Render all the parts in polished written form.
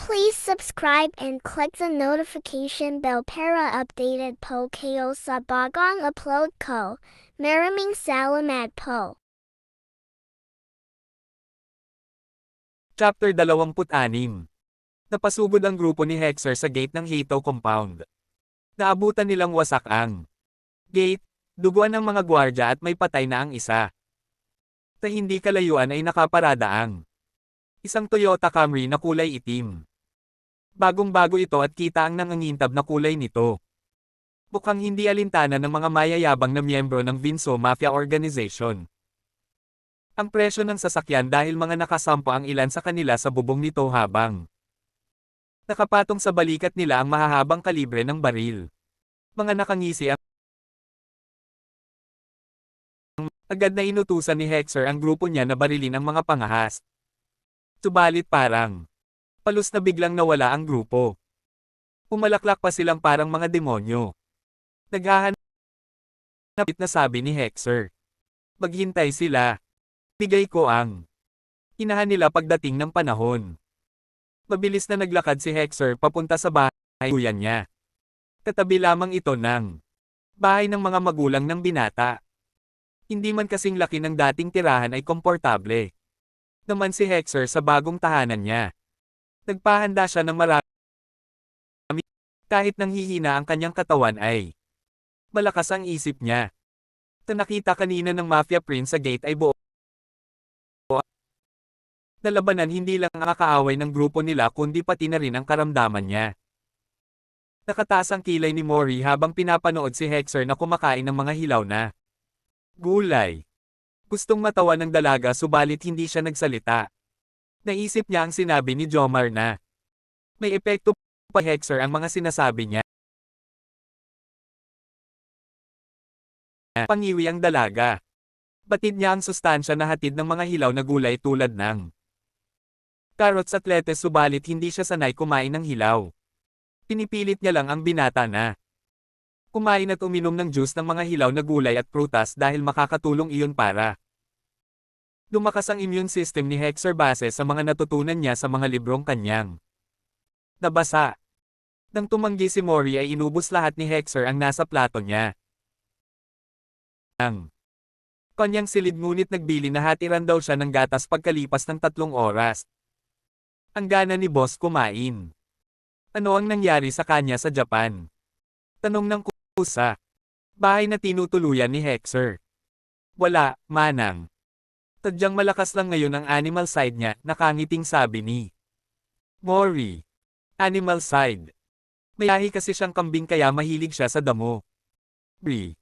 Please subscribe and click the notification bell para updated po kayo sa bagong upload ko. Maraming salamat po. Chapter 26. Napasugod ang grupo ni Hexer sa gate ng Hato Compound. Naabutan nilang wasak ang gate, duguan ng mga gwardya at may patay na ang isa. Sa hindi kalayuan ay nakaparada ang isang Toyota Camry na kulay itim. Bagong-bago ito at kita ang nangangintab na kulay nito. Mukhang hindi alintana ng mga mayayabang na miyembro ng Vinso Mafia Organization. Ang presyo ng sasakyan dahil mga nakasampo ang ilan sa kanila sa bubong nito habang nakapatong sa balikat nila ang mahahabang kalibre ng baril. Mga nakangisi ang agad na inutusan ni Hexer ang grupo niya na barilin ang mga pangahas. Subalit parang palos na biglang nawala ang grupo. Pumalaklak pa silang parang mga demonyo. Naghahanap na sabi ni Hexer. Maghintay sila. Bigay ko ang hinahan nila pagdating ng panahon. Mabilis na naglakad si Hexer papunta sa bahay niya. Katabi lamang ito ng bahay ng mga magulang ng binata. Hindi man kasing laki ng dating tirahan ay komportable naman si Hexer sa bagong tahanan niya. Nagpahanda siya ng marami kahit nanghihina ang kanyang katawan ay malakas ang isip niya. Nakita kanina ng Mafia Prince sa gate ay buo na labanan hindi lang ang kaaway ng grupo nila kundi pati na rin ang karamdaman niya. Nakataas ang kilay ni Mori habang pinapanood si Hexer na kumakain ng mga hilaw na gulay. Gustong matawa ng dalaga subalit hindi siya nagsalita. Naisip niya ang sinabi ni Jomar na may epekto pa Hexer ang mga sinasabi niya. Pangiwi ang dalaga. Batid niya ang sustansya na hatid ng mga hilaw na gulay tulad ng carrots at lettuce subalit hindi siya sanay kumain ng hilaw. Pinipilit niya lang ang binata na kumain at uminom ng juice ng mga hilaw na gulay at prutas dahil makakatulong iyon para lumakas ang immune system ni Hexer base sa mga natutunan niya sa mga librong kanyang nabasa. Nang tumanggi si Mori ay inubos lahat ni Hexer ang nasa plato niya. Ang kanyang silid ngunit nagbili na hatiran daw siya ng gatas pagkalipas ng 3 oras. Ang gana ni boss kumain. Ano ang nangyari sa kanya sa Japan? Tanong ng kusa. Bahay na tinutuluyan ni Hexer. Wala, manang. Tadyang malakas lang ngayon ang animal side niya, nakangiting sabi ni Mori. Animal side. Mayahi kasi siyang kambing kaya mahilig siya sa damo. Bri.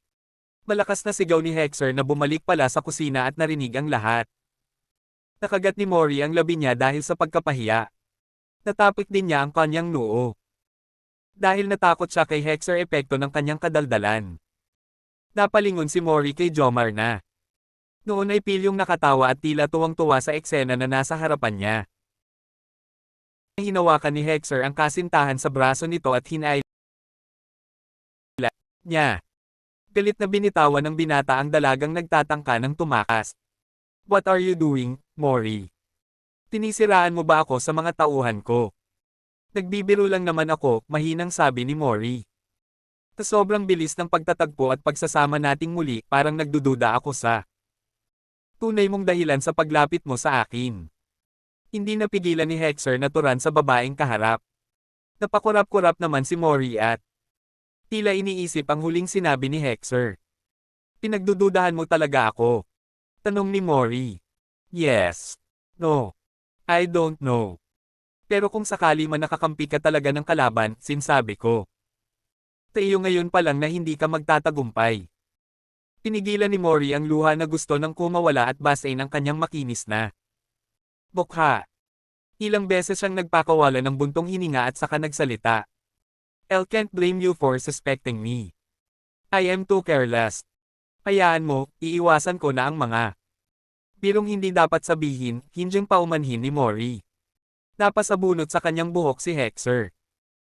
Malakas na sigaw ni Hexer na bumalik pala sa kusina at narinig ang lahat. Nakagat ni Mori ang labi niya dahil sa pagkapahiya. Natapik din niya ang kanyang noo. Dahil natakot siya kay Hexer epekto ng kanyang kadaldalan. Napalingon si Mori kay Jomar na noon ay pilyong nakatawa at tila tuwang-tuwa sa eksena na nasa harapan niya. Hinawakan ni Hexer ang kasintahan sa braso nito at hinay niya. Galit na binitawan ng binata ang dalagang nagtatangka ng tumakas. What are you doing, Mori? Tinisiraan mo ba ako sa mga tauhan ko? Nagbibiro lang naman ako, mahinang sabi ni Mori. Sa sobrang bilis ng pagtatagpo at pagsasama nating muli, parang nagdududa ako sa tunay mong dahilan sa paglapit mo sa akin. Hindi napigilan ni Hexer na turan sa babaeng kaharap. Napakurap-kurap naman si Mori at tila iniisip ang huling sinabi ni Hexer. Pinagdududahan mo talaga ako? Tanong ni Mori. Yes. No. I don't know. Pero kung sakali man nakakampi ka talaga ng kalaban, sinsabi ko. Tayo ngayon pa lang na hindi ka magtatagumpay. Pinigilan ni Mori ang luha na gusto ng kumawala at basain ang kanyang makinis na mukha. Ilang beses siyang nagpakawala ng buntong hininga at saka nagsalita. I can't blame you for suspecting me. I am too careless. Hayaan mo, iiwasan ko na ang mga birong hindi dapat sabihin, hindyang paumanhin ni Mori. Napasabunot sa kanyang buhok si Hexer.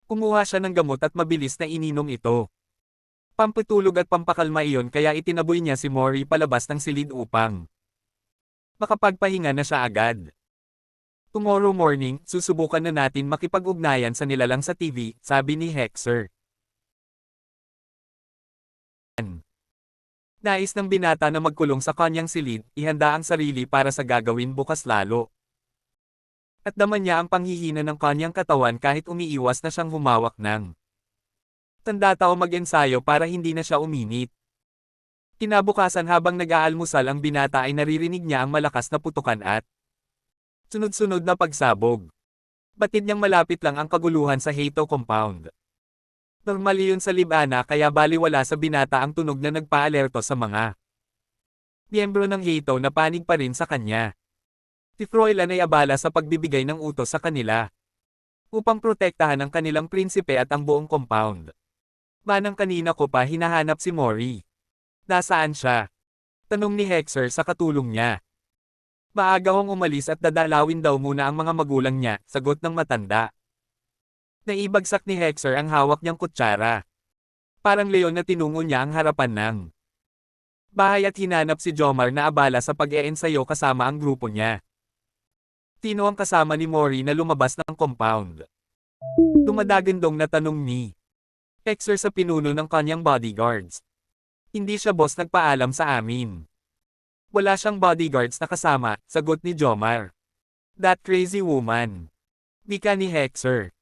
Kumuha siya ng gamot at mabilis na ininom ito. Pampatulog at pampakalma iyon kaya itinaboy niya si Mori palabas ng silid upang makapagpahinga na siya agad. Tomorrow morning, susubukan na natin makipag-ugnayan sa nilalang sa TV, sabi ni Hexer. Nais ng binata na magkulong sa kanyang silid, ihanda ang sarili para sa gagawin bukas lalo. At daman niya ang panghihina ng kanyang katawan kahit umiiwas na siyang humawak ng tandata o mag-ensayo para hindi na siya uminit. Kinabukasan habang nag-aalmusal ang binata ay naririnig niya ang malakas na putukan at sunod-sunod na pagsabog. Batid niyang malapit lang ang kaguluhan sa Hato compound. Normal yun sa Libana kaya baliwala sa binata ang tunog na nagpa-alerto sa mga miyembro ng Hato na panig pa rin sa kanya. Si Froilan ay abala sa pagbibigay ng utos sa kanila upang protektahan ang kanilang prinsipe at ang buong compound. Manang kanina ko pa hinahanap si Mori. Nasaan siya? Tanong ni Hexer sa katulong niya. Maaga hong umalis at dadalawin daw muna ang mga magulang niya, sagot ng matanda. Naibagsak ni Hexer ang hawak niyang kutsara. Parang leon na tinungo niya ang harapan ng bahay at hinanap si Jomar na abala sa pag-eensayo kasama ang grupo niya. Tino ang kasama ni Mori na lumabas ng compound. Dumadagandong na tanong ni Hexer sa pinuno ng kanyang bodyguards. Hindi siya boss nagpaalam sa amin. Wala siyang bodyguards na kasama, sagot ni Jomar. That crazy woman. Wika ni Hexer.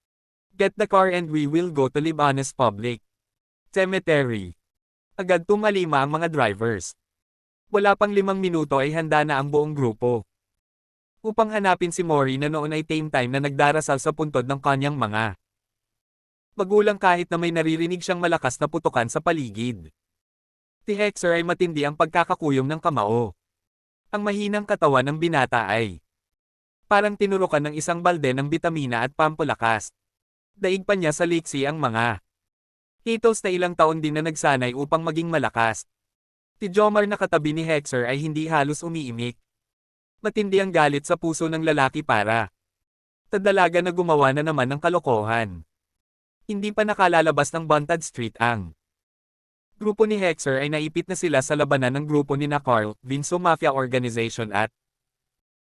Get the car and we will go to Libanes Public Cemetery. Agad tumalima ang mga drivers. Wala pang 5 minuto ay handa na ang buong grupo upang hanapin si Mori na noon ay tame time na nagdarasal sa puntod ng kanyang mga magulang kahit na may naririnig siyang malakas na putukan sa paligid. Si Hexer ay matindi ang pagkakakuyom ng kamao. Ang mahinang katawan ng binata ay parang tinurukan ng isang balde ng bitamina at pampulakas. Daig pa niya sa liksi ang mga Hatos na ilang taon din na nagsanay upang maging malakas. Si Jomar na katabi ni Hexer ay hindi halos umiimik. Matindi ang galit sa puso ng lalaki para sa dalaga na gumawa na naman ng kalokohan. Hindi pa nakalalabas ng Buntad Street ang grupo ni Hexer ay naipit na sila sa labanan ng grupo ni Carl, Vinso Mafia Organization at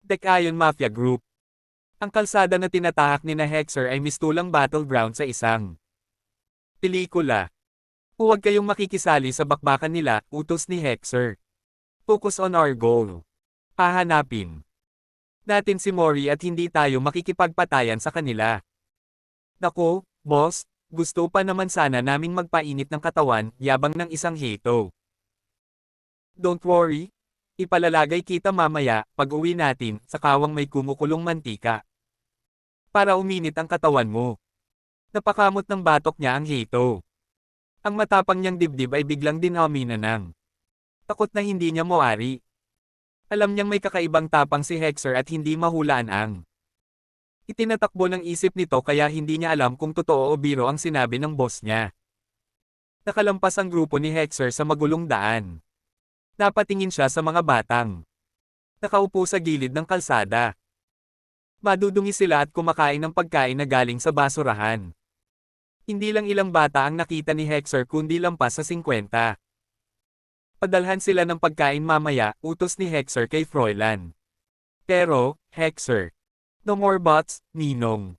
Dekayon Mafia Group. Ang kalsada na tinatahak ni Hexer ay mistulang battleground sa isang pelikula. Huwag kayong makikisali sa bakbakan nila, utos ni Hexer. Focus on our goal. Hahanapin natin si Mori at hindi tayo makikipagpatayan sa kanila. Nako, boss, gusto pa naman sana naming magpainit ng katawan, yabang ng isang Hato. Don't worry. Ipalalagay kita mamaya, pag uwi natin, sa kawang may kumukulong mantika. Para uminit ang katawan mo. Napakamot ng batok niya ang Hato. Ang matapang niyang dibdib ay biglang dinamina ng takot na hindi niya mawari. Alam niyang may kakaibang tapang si Hexer at hindi mahulaan ang itinatakbo ng isip nito kaya hindi niya alam kung totoo o biro ang sinabi ng boss niya. Nakalampas ang grupo ni Hexer sa magulong daan. Napatingin siya sa mga batang nakaupo sa gilid ng kalsada. Madudungi sila at kumakain ng pagkain na galing sa basurahan. Hindi lang ilang bata ang nakita ni Hexer kundi lampas sa 50. Padalhan sila ng pagkain mamaya, utos ni Hexer kay Froilan. Pero, Hexer, no more bots, Ninong.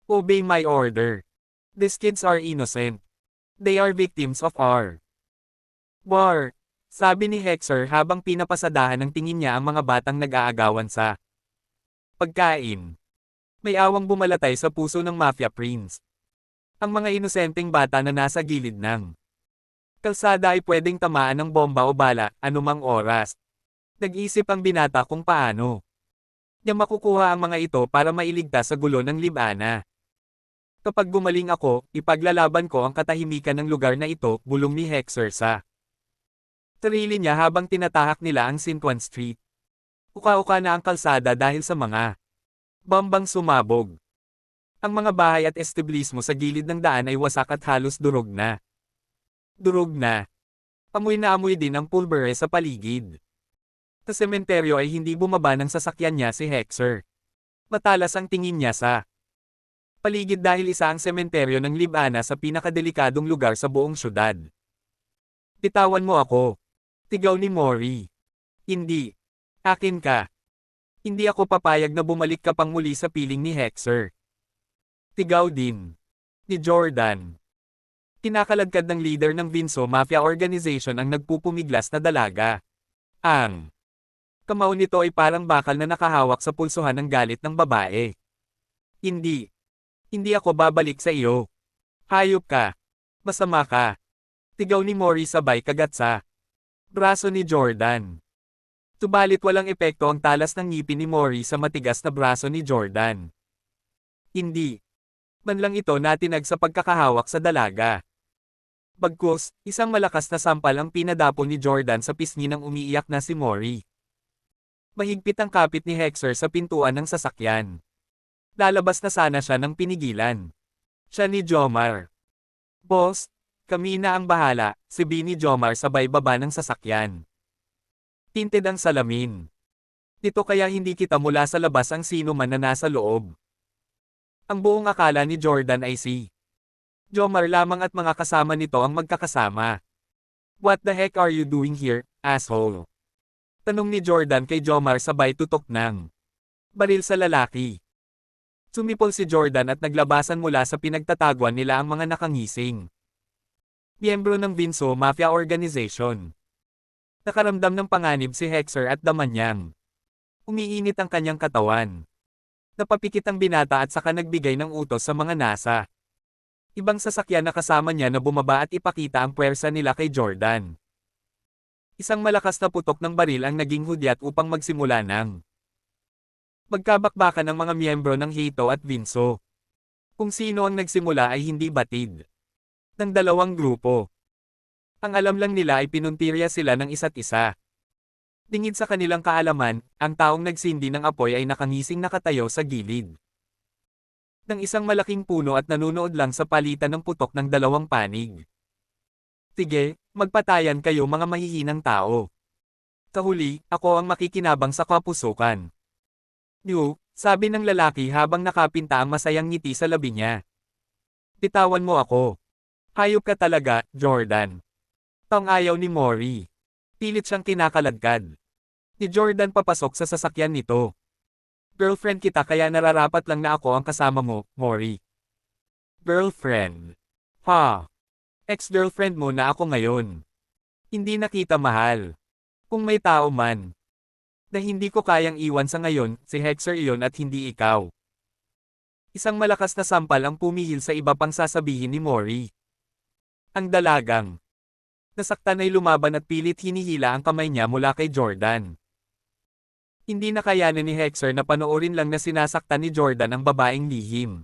Obey my order. These kids are innocent. They are victims of our war, sabi ni Hexer habang pinapasadahan ng tingin niya ang mga batang nag-aagawan sa pagkain. May awang bumalatay sa puso ng Mafia Prince. Ang mga inosenteng bata na nasa gilid ng kalsada ay pwedeng tamaan ng bomba o bala, anumang oras. Nag-isip ang binata kung paano niya makukuha ang mga ito para mailigtas sa gulo ng Libana. Kapag gumaling ako, ipaglalaban ko ang katahimikan ng lugar na ito, bulong ni Hexer sa sarili niya habang tinatahak nila ang Sintuan Street. Uka-uka na ang kalsada dahil sa mga bombang sumabog. Ang mga bahay at establismo sa gilid ng daan ay wasak at halos durog na. Durog na. Amoy na amoy din ang pulbere sa paligid. Sa sementeryo ay hindi bumaba ng sasakyan niya si Hexer. Matalas ang tingin niya sa paligid dahil isa ang sementeryo ng Libana sa pinakadelikadong lugar sa buong syudad. Bitawan mo ako. Tigaw ni Mori. Hindi. Akin ka. Hindi ako papayag na bumalik ka pang muli sa piling ni Hexer. Tigaw din. Ni Jordan. Kinakaladkad ng leader ng Vinso Mafia Organization ang nagpupumiglas na dalaga. Ang kamao nito ay parang bakal na nakahawak sa pulsuhan ng galit ng babae. Hindi. Hindi ako babalik sa iyo. Hayop ka. Masama ka. Tigaw ni Mori sabay kagat sa braso ni Jordan. Subalit walang epekto ang talas ng ngipin ni Mori sa matigas na braso ni Jordan. Hindi man lang ito natinag sa pagkakahawak sa dalaga. Bagkus, isang malakas na sampal ang pinadapo ni Jordan sa pisngi ng umiiyak na si Mori. Mahigpit ang kapit ni Hexer sa pintuan ng sasakyan. Lalabas na sana siya ng pinigilan. Siya ni Jomar. Boss, kami na ang bahala, sabi ni Jomar sabay baba ng sasakyan. Tinted ang salamin. Dito kaya hindi kita mula sa labas ang sino man na nasa loob. Ang buong akala ni Jordan ay si Jomar lamang at mga kasama nito ang magkakasama. What the heck are you doing here, asshole? Tanong ni Jordan kay Jomar sabay tutok ng baril sa lalaki. Sumipol si Jordan at naglabasan mula sa pinagtataguan nila ang mga nakangising miyembro ng Vinso Mafia Organization. Nakaramdam ng panganib si Hexer at Damanyang. Umiinit ang kanyang katawan. Napapikit ang binata at saka nagbigay ng utos sa mga nasa ibang sasakyan na kasama niya na bumaba at ipakita ang puwersa nila kay Jordan. Isang malakas na putok ng baril ang naging hudyat upang magsimula ng magkabakbakan ng mga miyembro ng Hito at Vinso. Kung sino ang nagsimula ay hindi batid ng dalawang grupo. Ang alam lang nila ay pinuntirya sila ng isa't isa. Dingid sa kanilang kaalaman, ang taong nagsindi ng apoy ay nakangising nakatayo sa gilid ng isang malaking puno at nanunood lang sa palitan ng putok ng dalawang panig. Sige, magpatayan kayo mga mahihinang tao. Sa huli, ako ang makikinabang sa kapusukan. New, sabi ng lalaki habang nakapinta ang masayang ngiti sa labi niya. Bitawan mo ako. Hayop ka talaga, Jordan. Tang ayaw ni Mori. Pilit siyang kinakaladkad. Ni Jordan papasok sa sasakyan nito. Girlfriend kita kaya nararapat lang na ako ang kasama mo, Mori. Girlfriend? Ha? Ex-girlfriend mo na ako ngayon. Hindi na kita mahal. Kung may tao man na hindi ko kayang iwan sa ngayon, si Hexer iyon at hindi ikaw. Isang malakas na sampal ang pumihil sa iba pang sasabihin ni Mori. Ang dalagang nasaktan ay lumaban at pilit hinihila ang kamay niya mula kay Jordan. Hindi na kayanin ni Hexer na panoorin lang na sinasaktan ni Jordan ang babaeng lihim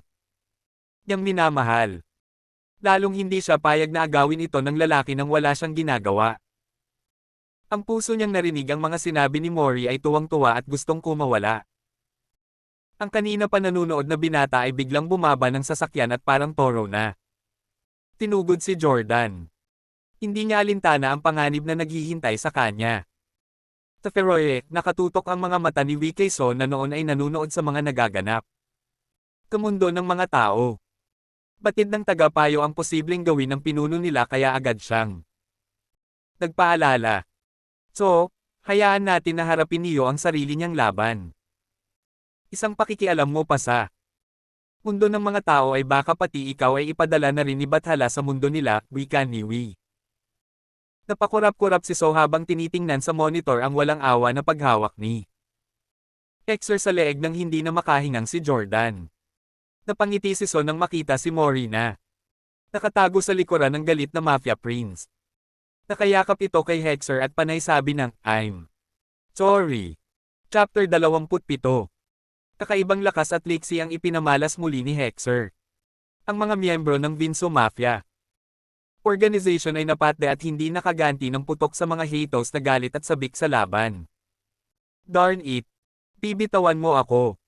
niyang minamahal. Lalong hindi siya payag na agawin ito ng lalaki nang wala siyang ginagawa. Ang puso niyang narinig ang mga sinabi ni Mori ay tuwang-tuwa at gustong kumawala. Ang kanina pa nanunood na binata ay biglang bumaba ng sasakyan at parang toro na. Tinugod si Jordan. Hindi niya alintana ang panganib na naghihintay sa kanya. Sa Feroe, nakatutok ang mga mata ni Wikay So na noon ay nanunood sa mga nagaganap kamundo ng mga tao. Batid ng tagapayo ang posibleng gawin ng pinuno nila kaya agad siyang nagpaalala. So, hayaan natin na harapin niyo ang sarili niyang laban. Isang pakikialam mo pa sa mundo ng mga tao ay baka pati ikaw ay ipadala na rin ni Bathala sa mundo nila, wika ni Wi. Napakurap-kurap si So habang tinitingnan sa monitor ang walang awa na paghawak ni Hexer sa leeg ng hindi na makahingang si Jordan. Napangiti si So nang makita si Mori na nakatago sa likuran ng galit na Mafia Prince. Nakayakap ito kay Hexer at panay sabi ng, I'm sorry. Chapter 27. Kakaibang lakas at liksi ang ipinamalas muli ni Hexer. Ang mga miyembro ng Vinso Mafia Organization ay napatde at hindi nakaganti ng putok sa mga Hitos na galit at sabik sa laban. Darn it! Bibitawan mo ako.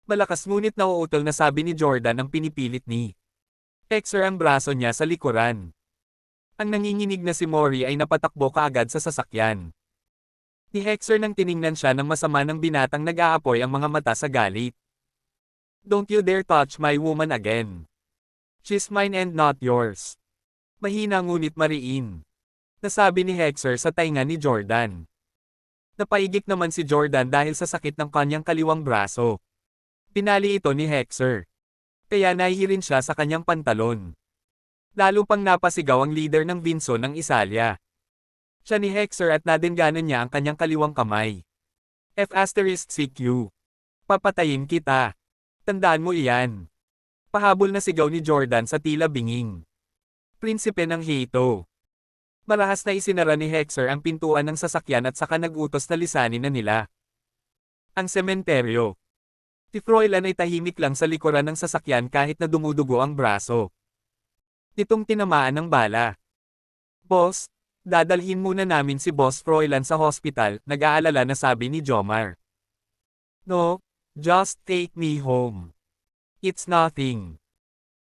Malakas ngunit nauutol na sabi ni Jordan ang pinipilit ni Hexer ang braso niya sa likuran. Ang nanginginig na si Mori ay napatakbo kaagad sa sasakyan. Ni Hexer nang tiningnan siya ng masama ng binatang nag-aapoy ang mga mata sa galit. Don't you dare touch my woman again. She's mine and not yours. Mahina ngunit mariin. Nasabi ni Hexer sa tainga ni Jordan. Napaigik naman si Jordan dahil sa sakit ng kanyang kaliwang braso. Pinali ito ni Hexer. Kaya nahihirin siya sa kanyang pantalon. Lalo pang napasigaw ang leader ng Vinson ng Isalya. Siya ni Hexer at nadengganan niya ang kanyang kaliwang kamay. F***CQ. Papatayin kita. Tandaan mo iyan. Pahabol na sigaw ni Jordan sa tila binging. Prinsipe ng Hito. Marahas na isinara ni Hexer ang pintuan ng sasakyan at saka nag-utos na lisanin na nila ang sementeryo. Si Froilan ay tahimik lang sa likuran ng sasakyan kahit na dumudugo ang braso. Nitong tinamaan ng bala. Boss, dadalhin muna namin si Boss Froilan sa hospital, nag-aalala na sabi ni Jomar. No, just take me home. It's nothing.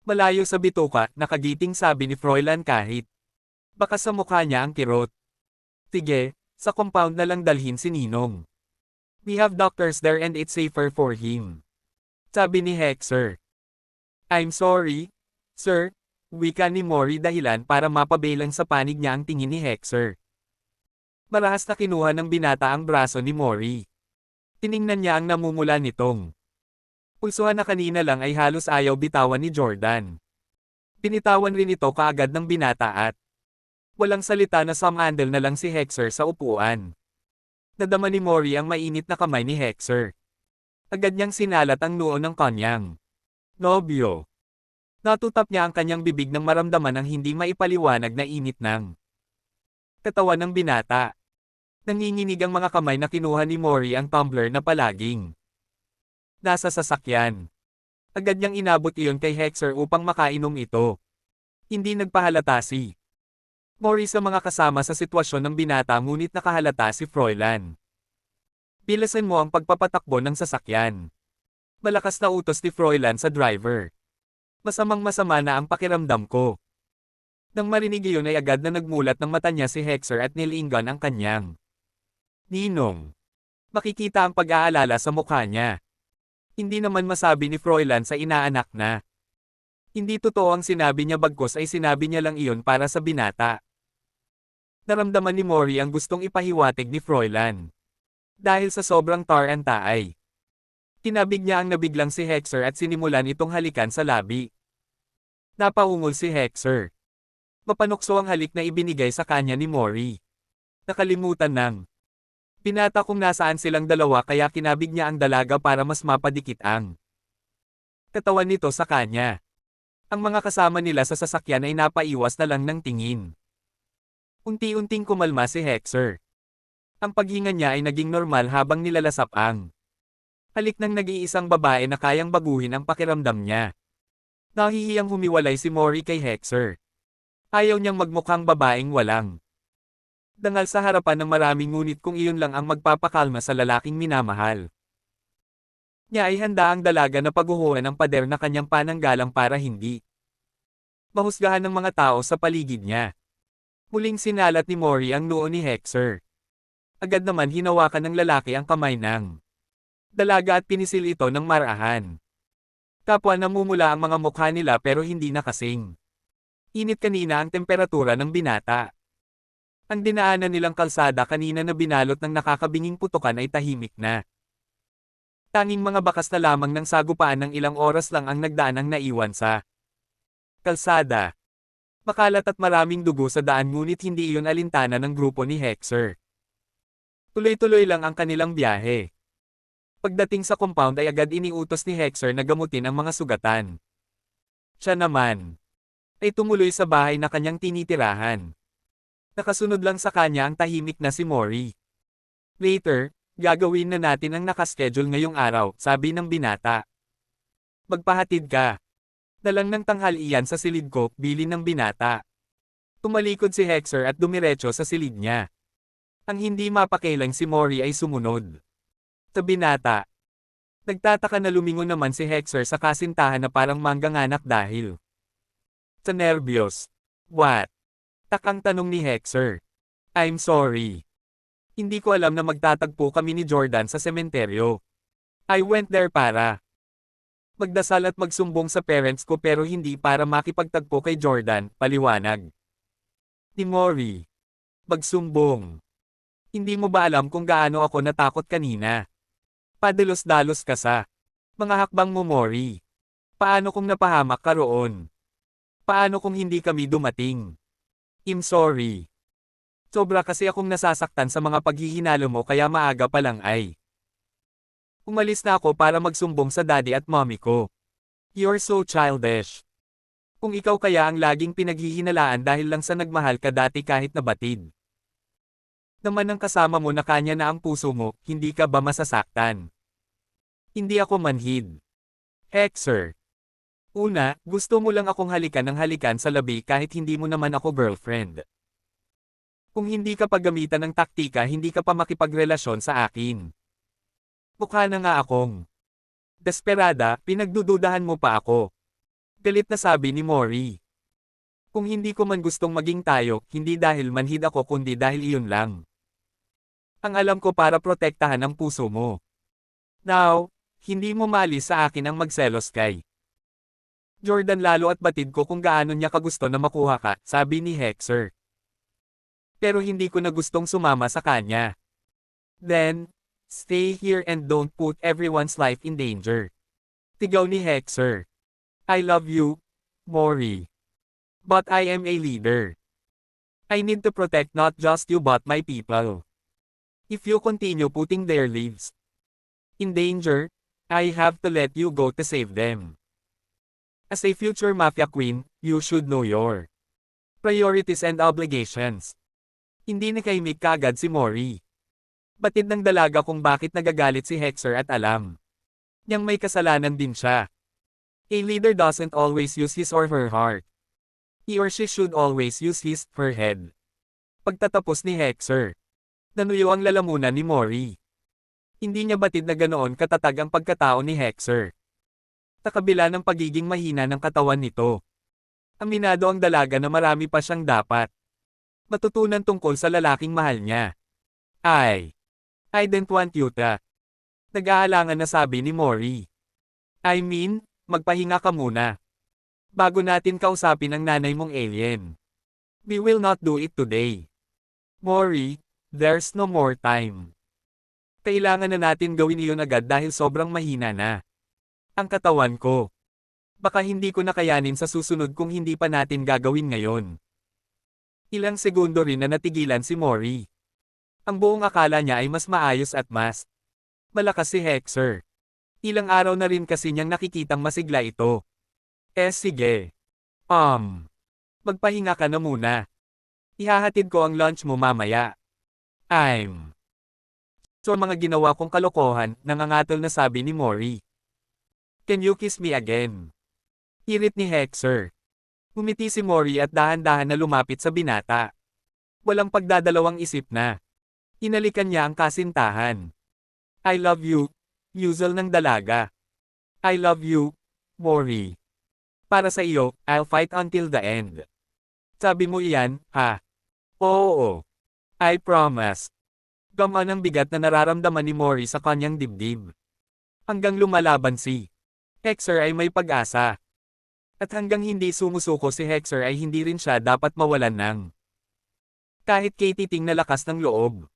Malayo sa bituka, nakagiting sabi ni Froilan kahit baka sa mukha niya ang kirot. Sige, sa compound na lang dalhin si Ninong. We have doctors there and it's safer for him. Sabi ni Hexer. I'm sorry, sir. Wika ni Mori dahilan para mapabelang sa panig niya ang tingin ni Hexer. Marahas na kinuha ng binata ang braso ni Mori. Tiningnan niya ang namumula nitong pulsuhan na kanina lang ay halos ayaw bitawan ni Jordan. Pinitawan rin ito kaagad ng binata at walang salita na samandal na lang si Hexer sa upuan. Nadama ni Mori ang mainit na kamay ni Hexer. Agad niyang sinalat ang noo ng kanyang nobyo. Natutap niya ang kanyang bibig nang maramdaman ang hindi maipaliwanag na init ng katawan ng binata. Nanginginig ang mga kamay na kinuha ni Mori ang tumbler na palaging nasa sasakyan. Agad niyang inabot iyon kay Hexer upang makainom ito. Hindi nagpahalata si Mori sa mga kasama sa sitwasyon ng binata ngunit nakahalata si Froilan. Bilisan mo ang pagpapatakbo ng sasakyan. Malakas na utos ni Froilan sa driver. Masamang-masama na ang pakiramdam ko. Nang marinig iyon ay agad na nagmulat ng mata niya si Hexer at nilingan ang kanyang ninong. Makikita ang pag-aalala sa mukha niya. Hindi naman masabi ni Froilan sa inaanak na hindi totoo ang sinabi niya bagkus ay sinabi niya lang iyon para sa binata. Naramdaman ni Mori ang gustong ipahiwatig ni Froilan. Dahil sa sobrang taranta ay tinabig niya ang nabiglang si Hexer at sinimulan itong halikan sa labi. Napaungol si Hexer. Mapanukso ang halik na ibinigay sa kanya ni Mori. Nakalimutan ng binata kung nasaan silang dalawa kaya kinabig niya ang dalaga para mas mapadikit ang katawan nito sa kanya. Ang mga kasama nila sa sasakyan ay napaiwas na lang ng tingin. Unti-unting kumalma si Hexer. Ang paghinga niya ay naging normal habang nilalasap ang halik ng nag-iisang babae na kayang baguhin ang pakiramdam niya. Nahihiyang humiwalay si Mori kay Hexer. Ayaw niyang magmukhang babaeng walang dangal sa harapan ng maraming ngunit kung iyon lang ang magpapakalma sa lalaking minamahal. Niya ay handa ang dalaga na paghuhuan ng pader na kanyang pananggalang para hindi mahusgahan ng mga tao sa paligid niya. Muling sinalat ni Mori ang noo ni Hexer. Agad naman hinawakan ng lalaki ang kamay ng dalaga at pinisil ito ng marahan. Kapwa namumula ang mga mukha nila pero hindi na kasing init kanina ang temperatura ng binata. Ang dinaanan nilang kalsada kanina na binalot ng nakakabinging putukan ay tahimik na. Tanging mga bakas na lamang ng sagupaan ng ilang oras lang ang nagdaanang naiwan sa kalsada. Makalat at maraming dugo sa daan ngunit hindi iyon alintana ng grupo ni Hexer. Tuloy-tuloy lang ang kanilang biyahe. Pagdating sa compound ay agad iniutos ni Hexer na gamutin ang mga sugatan. Siya naman ay tumuloy sa bahay na kanyang tinitirahan. Nakasunod lang sa kanya ang tahimik na si Mori. Later, gagawin na natin ang nakaschedule ngayong araw, sabi ng binata. Magpahatid ka. Dalang ng tanghalian sa silid ko, bilin ng binata. Tumalikod si Hexer at dumiretso sa silid niya. Ang hindi mapakialang si Mori ay sumunod sa binata. Nagtataka na lumingon naman si Hexer sa kasintahan na parang mangganganak dahil sa nervyos. What? Takang tanong ni Hexer. I'm sorry. Hindi ko alam na magtatagpo kami ni Jordan sa sementeryo. I went there para magdasal at magsumbong sa parents ko pero hindi para makipagtagpo kay Jordan, paliwanag ni Mori. Magsumbong. Hindi mo ba alam kung gaano ako natakot kanina? Padalos-dalos ka sa mga hakbang mo, Mori. Paano kung napahamak ka roon? Paano kung hindi kami dumating? I'm sorry. Sobra kasi akong nasasaktan sa mga paghihinalo mo kaya maaga pa lang ay. Umalis na ako para magsumbong sa daddy at mommy ko. You're so childish. Kung ikaw kaya ang laging pinaghihinalaan dahil lang sa nagmahal ka dati kahit nabatid. Naman ang kasama mo na kanya na ang puso mo, hindi ka ba masasaktan? Hindi ako manhid. Hexer. Una, gusto mo lang akong halikan ng halikan sa labi kahit hindi mo naman ako girlfriend. Kung hindi ka paggamitan ng taktika hindi ka pa makipagrelasyon sa akin. Mukha na nga akong desperada, pinagdududahan mo pa ako. Galit na sabi ni Mori. Kung hindi ko man gustong maging tayo, hindi dahil manhid ako kundi dahil iyon lang. Ang alam ko para protektahan ang puso mo. Now, hindi mo maalis sa akin ang magselos kay Jordan lalo at batid ko kung gaano niya kagusto na makuha ka, sabi ni Hexer. Pero hindi ko na gustong sumama sa kanya. Then, stay here and don't put everyone's life in danger. Tigaw ni Hexer. I love you, Mori. But I am a leader. I need to protect not just you but my people. If you continue putting their lives in danger, I have to let you go to save them. As a future mafia queen, you should know your priorities and obligations. Hindi nakaimik kaagad si Mori. Batid ng dalaga kung bakit nagagalit si Hexer at alam niyang may kasalanan din siya. A leader doesn't always use his or her heart. He or she should always use his, her head. Pagtatapos ni Hexer, nanuyo ang lalamunan ni Mori. Hindi niya batid na ganoon katatag ang pagkatao ni Hexer. Sa kabila ng pagiging mahina ng katawan nito. Aminado ang dalaga na marami pa siyang dapat matutunan tungkol sa lalaking mahal niya. I don't want you to. Nag-aalangan na sabi ni Mori. I mean, magpahinga ka muna. Bago natin kausapin ang nanay mong alien. We will not do it today. Mori, there's no more time. Kailangan na natin gawin iyon agad dahil sobrang mahina na ang katawan ko. Baka hindi ko nakayanin sa susunod kung hindi pa natin gagawin ngayon. Ilang segundo rin na natigilan si Mori. Ang buong akala niya ay mas maayos at mas malakas si Hexer. Ilang araw na rin kasi niyang nakikitang masigla ito. Sige. Magpahinga ka na muna. Ihahatid ko ang lunch mo mamaya. So mga ginawa kong kalokohan, nangangatol na sabi ni Mori. Can you kiss me again? Hirit ni Hexer. Ngumiti si Mori at dahan-dahan na lumapit sa binata. Walang pagdadalawang isip na. Hinalikan niya ang kasintahan. I love you, Yuzel ng dalaga. I love you, Mori. Para sa iyo, I'll fight until the end. Sabi mo iyan, ha? Oo. I promise. Gamaan ang bigat na nararamdaman ni Mori sa kanyang dibdib. Hanggang lumalaban si Hexer ay may pag-asa. At hanggang hindi sumusuko si Hexer ay hindi rin siya dapat mawalan ng kahit katiting na lakas ng loob.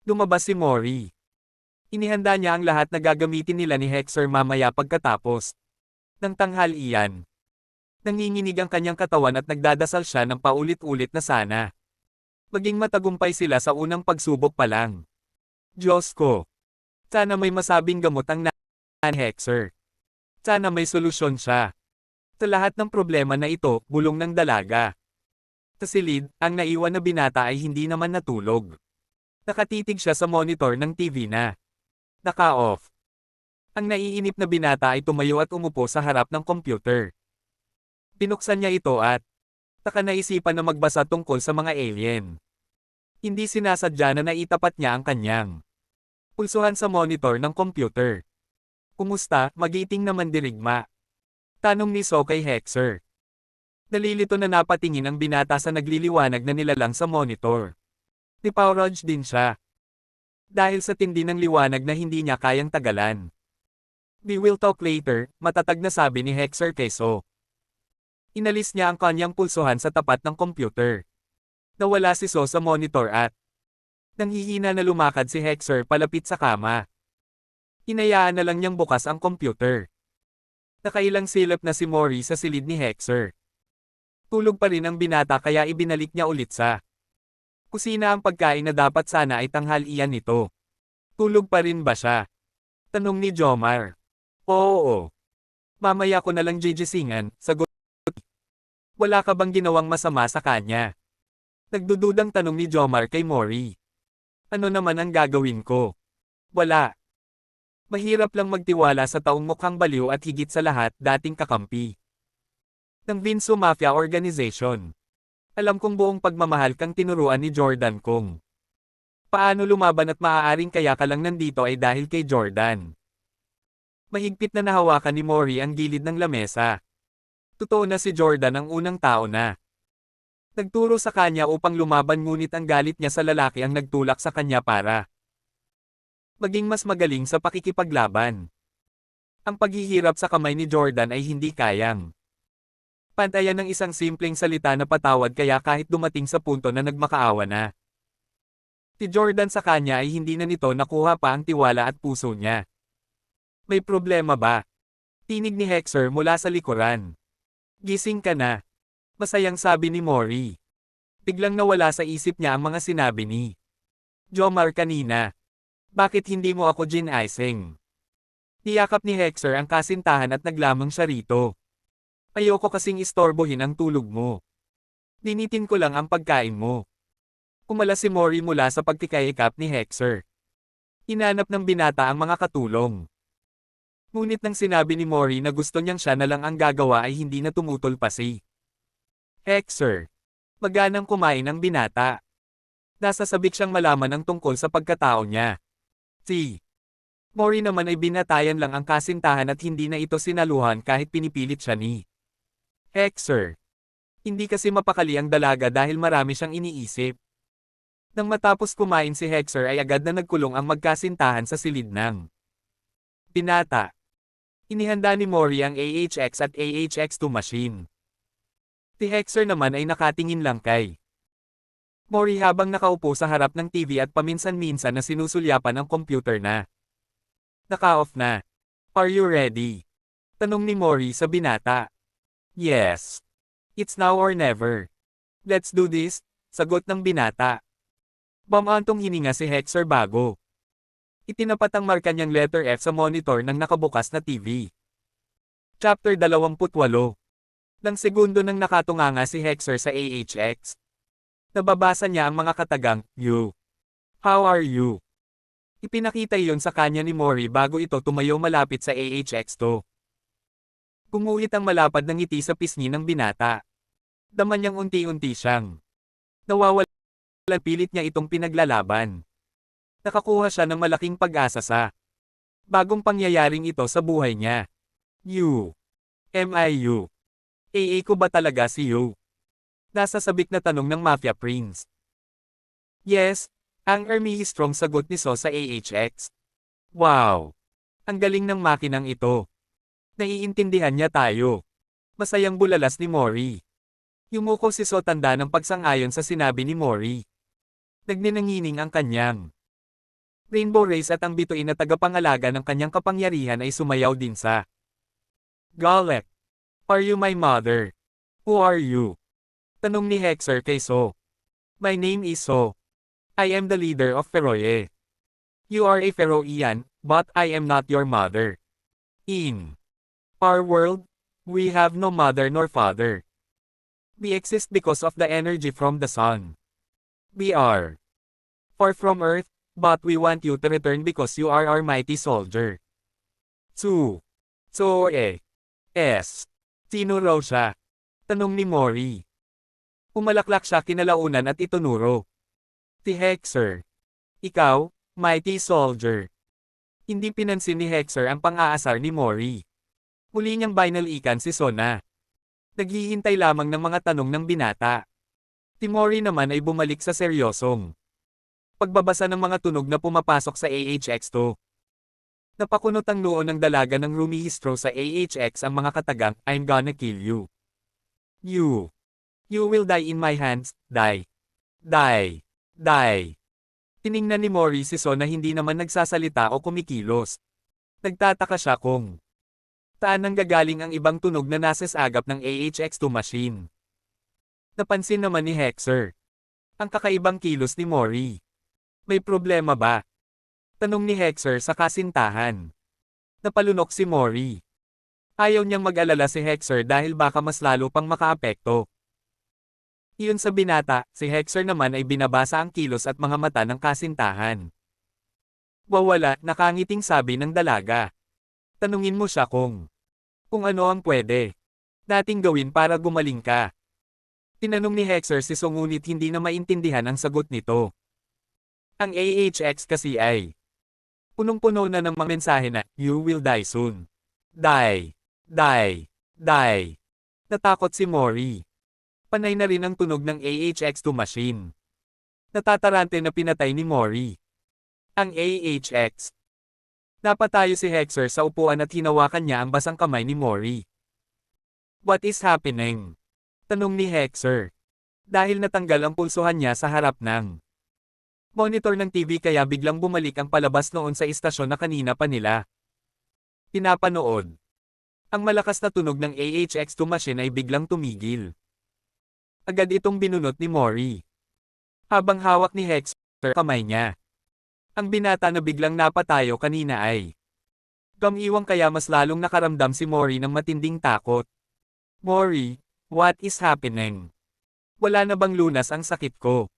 Lumabas si Mori. Inihanda niya ang lahat na gagamitin nila ni Hexer mamaya pagkatapos ng tanghalian. Nanginginig ang kanyang katawan at nagdadasal siya ng paulit-ulit na sana maging matagumpay sila sa unang pagsubok pa lang. Diyos ko! Sana may masabing gamot ang Hexer. Sana may solusyon siya. Sa lahat ng problema na ito, bulong ng dalaga. Sa silid, ang naiwan na binata ay hindi naman natulog. Nakatitig siya sa monitor ng TV na naka-off. Ang naiinip na binata ay tumayo at umupo sa harap ng computer. Binuksan niya ito at naisipan na magbasa tungkol sa mga alien. Hindi sinasadya na naitapat niya ang kanyang pulsuhan sa monitor ng computer. Kumusta, magiting naman dirigma? Tanong ni So kay Hexer. Nalilito na napatingin ang binata sa nagliliwanag na nilalang sa monitor. Nipaurage din siya. Dahil sa tindi ng liwanag na hindi niya kayang tagalan. We will talk later, matatag na sabi ni Hexer kay So. Inalis niya ang kanyang pulsuhan sa tapat ng computer. Nawala si So sa monitor at Nanghihina na lumakad si Hexer palapit sa kama. Hinayaan na lang niyang bukas ang computer. Nakailang silip na si Mori sa silid ni Hexer. Tulog pa rin ang binata kaya ibinalik niya ulit sa kusina ang pagkain na dapat sana ay tanghalian nito. Tulog pa rin ba siya? Tanong ni Jomar. Oo. Mamaya ko na lang jijisingan, sagot. Wala ka bang ginawang masama sa kanya? Nagdududang tanong ni Jomar kay Mori. Ano naman ang gagawin ko? Wala. Mahirap lang magtiwala sa taong mukhang baliw at higit sa lahat dating kakampi ng Vinso Mafia Organization. Alam kong buong pagmamahal kang tinuruan ni Jordan kung paano lumaban at maaaring kaya ka lang nandito ay dahil kay Jordan. Mahigpit na nahawakan ni Mori ang gilid ng lamesa. Totoo na si Jordan ang unang tao na nagturo sa kanya upang lumaban ngunit ang galit niya sa lalaki ang nagtulak sa kanya para maging mas magaling sa pakikipaglaban. Ang paghihirap sa kamay ni Jordan ay hindi kayang pantayan ng isang simpleng salita na patawad kaya kahit dumating sa punto na nagmakaawa na si Jordan sa kanya ay hindi na nito nakuha pa ang tiwala at puso niya. May problema ba? Tinig ni Hexer mula sa likuran. Gising ka na. Masayang sabi ni Mori. Biglang nawala sa isip niya ang mga sinabi ni Jomar kanina. Bakit hindi mo ako gin-icing? Niyakap ni Hexer ang kasintahan at naglamang siya rito. Ayoko kasing istorbohin ang tulog mo. Dinitin ko lang ang pagkain mo. Umala si Mori mula sa pagkikayakap ni Hexer. Hinanap ng binata ang mga katulong. Ngunit nang sinabi ni Mori na gusto niyang siya na lang ang gagawa ay hindi na tumutol pa si Hexer. Maganang kumain ang binata. Nasasabik siyang malaman ang tungkol sa pagkatao niya. Si Mori naman ay binatayan lang ang kasintahan at hindi na ito sinaluhan kahit pinipilit siya ni Hexer. Hindi kasi mapakali ang dalaga dahil marami siyang iniisip. Nang matapos kumain si Hexer ay agad na nagkulong ang magkasintahan sa silid ng binata. Inihanda ni Mori ang AHX at AHX2 machine. Si Hexer naman ay nakatingin lang kay Mori habang nakaupo sa harap ng TV at paminsan-minsan na sinusulyapan ang computer na naka-off na. Are you ready? Tanong ni Mori sa binata. Yes. It's now or never. Let's do this, sagot ng binata. Bamantong hininga si Hexer bago itinapat ang marka niyang letter F sa monitor ng nakabukas na TV. Chapter 28. Nang segundo nang nakatunganga si Hexer sa AHX. Nababasa niya ang mga katagang, You. How are you? Ipinakita iyon sa kanya ni Mori bago ito tumayo malapit sa AHX2. Gumuhit ang malapad ng ngiti sa pisngi ng binata. Dama niyang unti-unti siyang nawawalan, pilit niya itong pinaglalaban. Nakakuha siya ng malaking pag-asa sa bagong pangyayaring ito sa buhay niya. You. M.I.U. AA ko ba talaga si You? Nasasabik na tanong ng Mafia Prince. Yes, ang strong sagot ni So sa AHX. Wow! Ang galing ng makinang ito. Naiintindihan niya tayo. Masayang bulalas ni Mori. Yumuko si So tanda ng pagsang-ayon sa sinabi ni Mori. Nagninangining ang kanyang Rainbow Race at ang bituin na tagapangalaga ng kanyang kapangyarihan ay sumayaw din sa Galek. Are you my mother? Who are you? Tanong ni Hexer kay So. My name is So. I am the leader of Feroye. You are a Feroian, but I am not your mother. In our world, we have no mother nor father. We exist because of the energy from the sun. We are far from Earth, but we want you to return because you are our mighty soldier. So sino raw siya? Tanong ni Mori. Umalaklak siya kinalaunan at itunuro. Si Hexer. Ikaw, mighty soldier. Hindi pinansin ni Hexer ang pang-aasar ni Mori. Muli niyang binalikan si Sona. Naghihintay lamang ng mga tanong ng binata. Si Mori naman ay bumalik sa seryosong pagbabasa ng mga tunog na pumapasok sa AHX2. Napakunot ang noo ng dalaga ng rumihistro sa AHX ang mga katagang, I'm gonna kill you. You will die in my hands, die. Die. Die. Tiningnan ni Mori si So na hindi naman nagsasalita o kumikilos. Nagtataka siya kung saan nanggagaling ang ibang tunog na nasa sagap ng AHX2 machine. Napansin naman ni Hexer ang kakaibang kilos ni Mori. May problema ba? Tanong ni Hexer sa kasintahan. Napalunok si Mori. Ayaw niyang mag-alala si Hexer dahil baka mas lalo pang makaapekto. Iyon sa binata, si Hexer naman ay binabasa ang kilos at mga mata ng kasintahan. Wawala, nakangiting sabi ng dalaga. Tanungin mo siya kung ano ang pwede nating gawin para gumaling ka. Tinanong ni Hexer si So ngunit hindi na maintindihan ang sagot nito. Ang AHX kasi ay punong-puno na ng mga mensahe na, "You will die soon." Die. Die. Die. Natakot si Mori. Panay na rin ang tunog ng AHX2 machine. Natatarante na pinatay ni Mori ang AHX. Napatayo si Hexer sa upuan at hinawakan niya ang basang kamay ni Mori. What is happening? Tanong ni Hexer. Dahil natanggal ang pulsuhan niya sa harap ng monitor ng TV kaya biglang bumalik ang palabas noon sa istasyon na kanina pa nila pinapanood. Ang malakas na tunog ng AHX2 machine ay biglang tumigil. Agad itong binunot ni Mori. Habang hawak ni Hexer kamay niya. Ang binata na biglang napatayo kanina ay gamiwang kaya mas lalong nakaramdam si Mori ng matinding takot. Mori, what is happening? Wala na bang lunas ang sakit ko?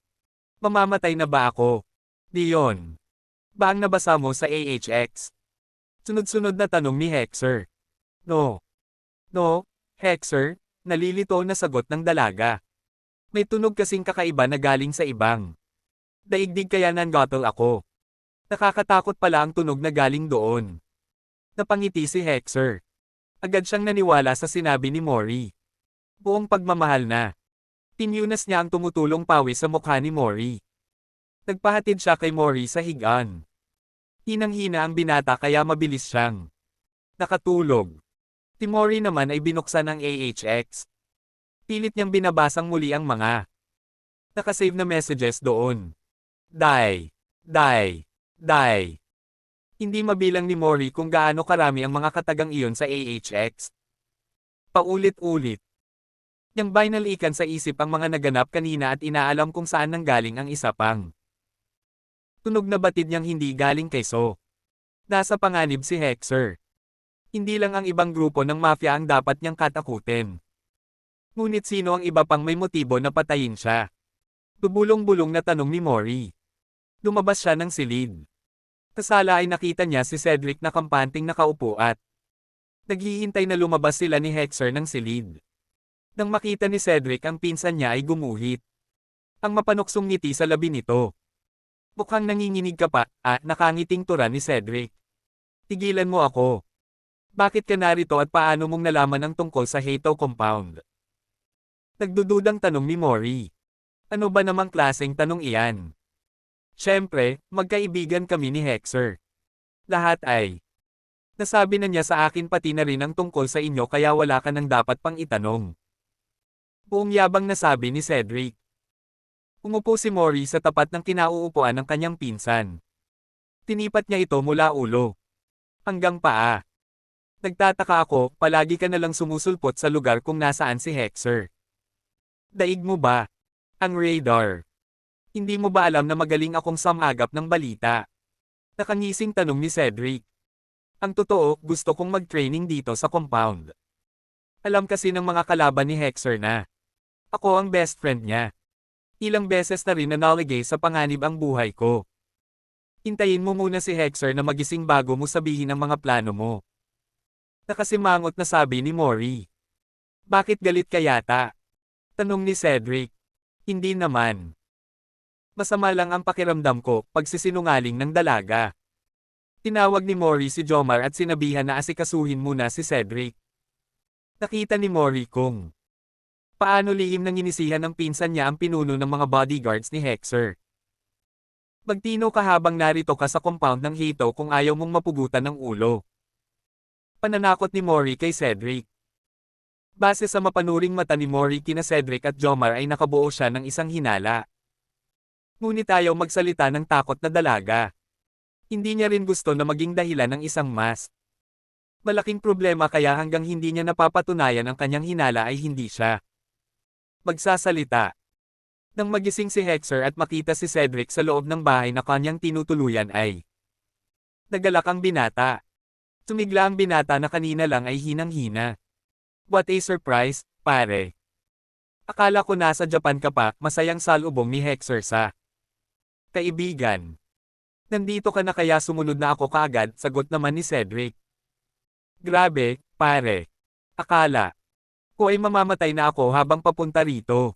Mamamatay na ba ako? Diyon. Ba ang nabasa mo sa AHX? Sunod-sunod na tanong ni Hexer. No. No, Hexer, nalilito na sagot ng dalaga. May tunog kasing kakaiba na galing sa ibang daigdig kaya nanggotol ako. Nakakatakot pala ang tunog na galing doon. Napangiti si Hexer. Agad siyang naniwala sa sinabi ni Mori. Buong pagmamahal na. Tinyunas niya ang tumutulong pawis sa mukha ni Mori. Nagpahatid siya kay Mori sa higaan. Hinang-hina ang binata kaya mabilis siyang nakatulog. Si Mori naman ay binuksan ang AHX. Pilit niyang binabasang muli ang mga nakasave na messages doon. Die. Die. Die. Hindi mabilang ni Mori kung gaano karami ang mga katagang iyon sa AHX. Paulit-ulit. Niyang binalikan sa isip ang mga naganap kanina at inaalam kung saan nanggaling ang isa pang tunog na batid niyang hindi galing kay So. Nasa panganib si Hexer. Hindi lang ang ibang grupo ng mafia ang dapat niyang katakutin. Ngunit sino ang iba pang may motibo na patayin siya? Bubulong-bulong na tanong ni Mori. Lumabas siya ng silid. Kasala ay nakita niya si Cedric na kampanting nakaupo at naghihintay na lumabas sila ni Hexer ng silid. Nang makita ni Cedric ang pinsan niya ay gumuhit. Ang mapanuksong ngiti sa labi nito. Mukhang nanginginig ka pa, nakangiting tura ni Cedric. Tigilan mo ako. Bakit ka narito at paano mong nalaman ang tungkol sa Hato Compound? Nagdududang tanong ni Mori. Ano ba namang klaseng tanong iyan? Siyempre, magkaibigan kami ni Hexer. Lahat ay nasabi na niya sa akin pati na rin ang tungkol sa inyo kaya wala ka nang dapat pang itanong. Buong yabang nasabi ni Cedric. Umupo si Mori sa tapat ng kinauupuan ng kanyang pinsan. Tinipat niya ito mula ulo hanggang paa. Nagtataka ako, palagi ka nalang sumusulpot sa lugar kung nasaan si Hexer. Daig mo ba ang radar? Hindi mo ba alam na magaling akong samagap ng balita? Nakangising tanong ni Cedric. Ang totoo, gusto kong mag-training dito sa compound. Alam kasi ng mga kalaban ni Hexer na ako ang best friend niya. Ilang beses na rin naligay sa panganib ang buhay ko. Hintayin mo muna si Hexer na magising bago mo sabihin ang mga plano mo. Nakasimangot na sabi ni Mori. Bakit galit ka yata? Tanong ni Cedric. Hindi naman. Masama lang ang pakiramdam ko, pagsisinungaling ng dalaga. Tinawag ni Mori si Jomar at sinabihan na asikasuhin muna si Cedric. Nakita ni Mori kung paano lihim nang inisihan ng pinsan niya ang pinuno ng mga bodyguards ni Hexer. Magtino ka habang narito ka sa compound ng Hato kung ayaw mong mapugutan ng ulo. Pananakot ni Mori kay Cedric. Base sa mapanuring mata ni Mori kina Cedric at Jomar ay nakabuo siya ng isang hinala. Ngunit ayaw magsalita ng takot na dalaga. Hindi niya rin gusto na maging dahilan ng isang mask. Malaking problema kaya hanggang hindi niya napapatunayan ang kanyang hinala ay hindi siya magsasalita. Nang magising si Hexer at makita si Cedric sa loob ng bahay na kanyang tinutuluyan ay nagalak ang binata. Tumigla ang binata na kanina lang ay hinang-hina. What a surprise, pare. Akala ko nasa Japan ka pa, masayang salubong ni Hexer sa kaibigan. Nandito ka na kaya sumunod na ako kaagad, sagot naman ni Cedric. Grabe, pare. Akala ko ay mamamatay na ako habang papunta rito.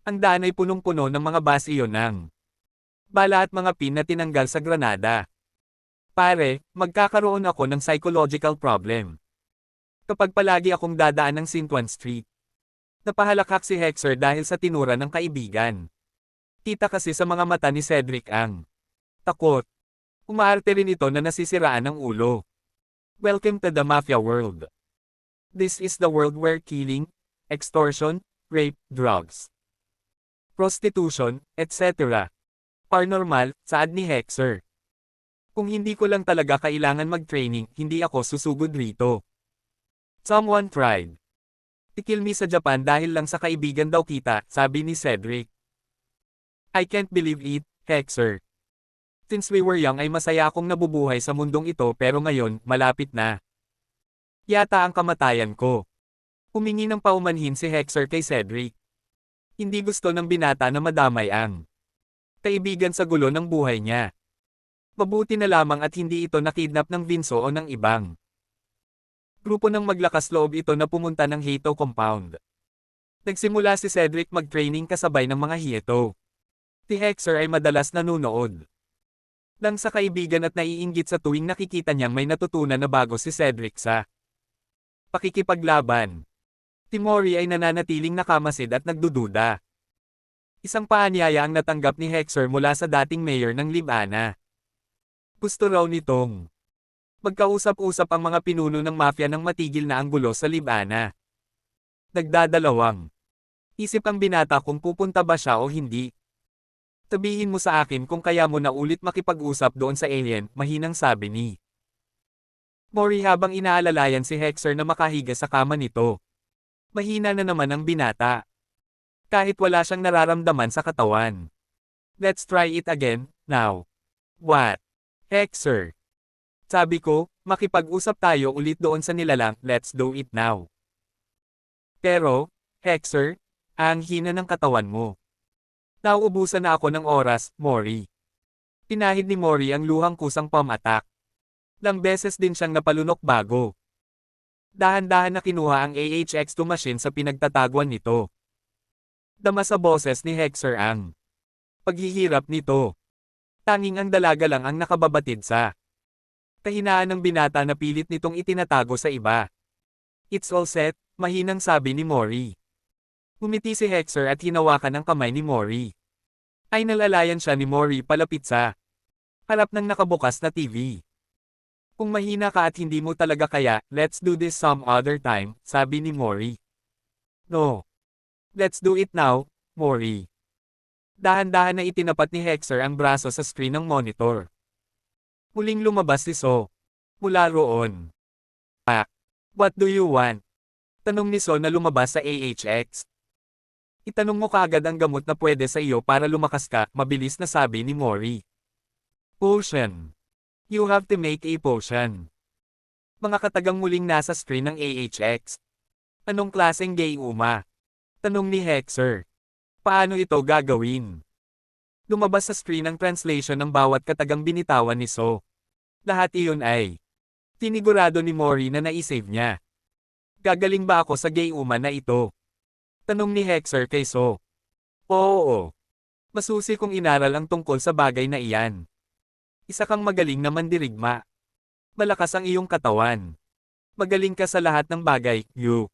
Ang daan ay punong-puno ng mga basyo ng bala at mga pin na tinanggal sa granada. Pare, magkakaroon ako ng psychological problem kapag palagi akong dadaan ng Sintuan Street. Napahalakak si Hexer dahil sa tinura ng kaibigan. Kita kasi sa mga mata ni Cedric ang takot. Umaarte rin ito na nasisiraan ng ulo. Welcome to the mafia world. This is the world where killing, extortion, rape, drugs, prostitution, etc. are normal, saad ni Hexer. Kung hindi ko lang talaga kailangan mag-training, hindi ako susugod rito. Someone tried to kill me sa Japan dahil lang sa kaibigan daw kita, sabi ni Cedric. I can't believe it, Hexer. Since we were young ay masaya akong nabubuhay sa mundong ito pero ngayon, malapit na yata ang kamatayan ko. Humingi ng paumanhin si Hexer kay Cedric. Hindi gusto ng binata na madamay ang kaibigan sa gulo ng buhay niya. Mabuti na lamang at hindi ito nakidnap ng Vinso o ng ibang grupo ng maglakas loob ito na pumunta ng Hato compound. Nagsimula si Cedric mag-training kasabay ng mga Hieto. Si Hexer ay madalas nanunood lang sa kaibigan at naiinggit sa tuwing nakikita niyang may natutunan na bago si Cedric sa pakikipaglaban. Si Mori ay nananatiling nakamasid at nagdududa. Isang paanyaya ang natanggap ni Hexer mula sa dating mayor ng Libana. Gusto raw nitong magkausap-usap ang mga pinuno ng mafia nang matigil na ang gulo sa Libana. Nagdadalawang isip ang binata kung pupunta ba siya o hindi. Sabihin mo sa akin kung kaya mo na ulit makipag-usap doon sa alien, mahinang sabi ni Mori habang inaalalayan si Hexer na makahiga sa kama nito. Mahina na naman ang binata. Kahit wala siyang nararamdaman sa katawan. Let's try it again, now. What? Hexer. Sabi ko, makipag-usap tayo ulit doon sa nilalang, let's do it now. Pero, Hexer, ang hina ng katawan mo. Nauubusan na ako ng oras, Mori. Pinahid ni Mori ang luhang kusang pamatak. Lang beses din siyang napalunok bago dahan-dahan na kinuha ang AHX-2 machine sa pinagtataguan nito. Dama sa boses ni Hexer ang paghihirap nito. Tanging ang dalaga lang ang nakababatid sa kahinaan ng binata na pilit nitong itinatago sa iba. It's all set, mahinang sabi ni Mori. Umiti si Hexer at hinawakan ang kamay ni Mori. Ay nalalayan siya ni Mori palapit sa harap ng nakabukas na TV. Kung mahina ka at hindi mo talaga kaya, let's do this some other time, sabi ni Mori. No. Let's do it now, Mori. Dahan-dahan na itinapat ni Hexer ang braso sa screen ng monitor. Muling lumabas si So. Mula roon. What do you want? Tanong ni So na lumabas sa AHX. Itanong mo kaagad ang gamot na pwede sa iyo para lumakas ka, mabilis na sabi ni Mori. Potion. You have to make a potion. Mga katagang muling nasa screen ng AHX. Anong klaseng gayuma? Tanong ni Hexer. Paano ito gagawin? Lumabas sa screen ang translation ng bawat katagang binitawan ni So. Lahat iyon ay tinigurado ni Mori na naisave niya. Gagaling ba ako sa gayuma na ito? Tanong ni Hexer kay So. Oo. Masusi kung inaral ang tungkol sa bagay na iyan. Isa kang magaling na mandirigma. Malakas ang iyong katawan. Magaling ka sa lahat ng bagay, you.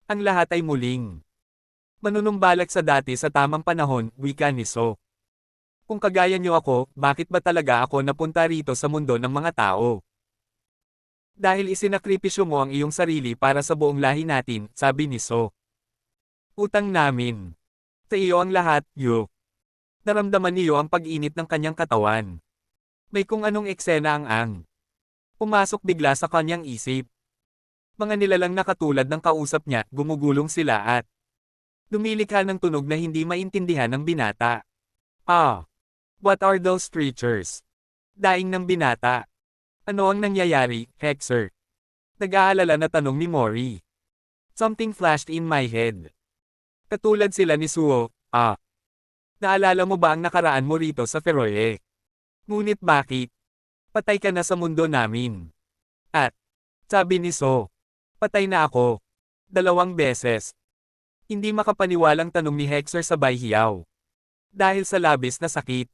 Ang lahat ay muling manunumbalak sa dati sa tamang panahon, wika ni So. Kung kagaya niyo ako, bakit ba talaga ako napunta rito sa mundo ng mga tao? Dahil isinakripisyo mo ang iyong sarili para sa buong lahi natin, sabi ni So. Utang namin. Sa iyo ang lahat, you. Naramdaman niyo ang pag-init ng kanyang katawan. May kung anong eksena ang pumasok bigla sa kanyang isip. Mga nilalang na katulad ng kausap niya, gumugulong sila at lumilikha ng tunog na hindi maintindihan ng binata. Ah! What are those creatures? Daing ng binata. Ano ang nangyayari, Hexer? Nag-aalala na tanong ni Mori. Something flashed in my head. Katulad sila ni Suo, naalala mo ba ang nakaraan mo rito sa Feroe? Ngunit bakit? Patay ka na sa mundo namin. At, sabi ni So, patay na ako. 2 beses. Hindi makapaniwalang tanong ni Hexer sabay hiyaw. Dahil sa labis na sakit.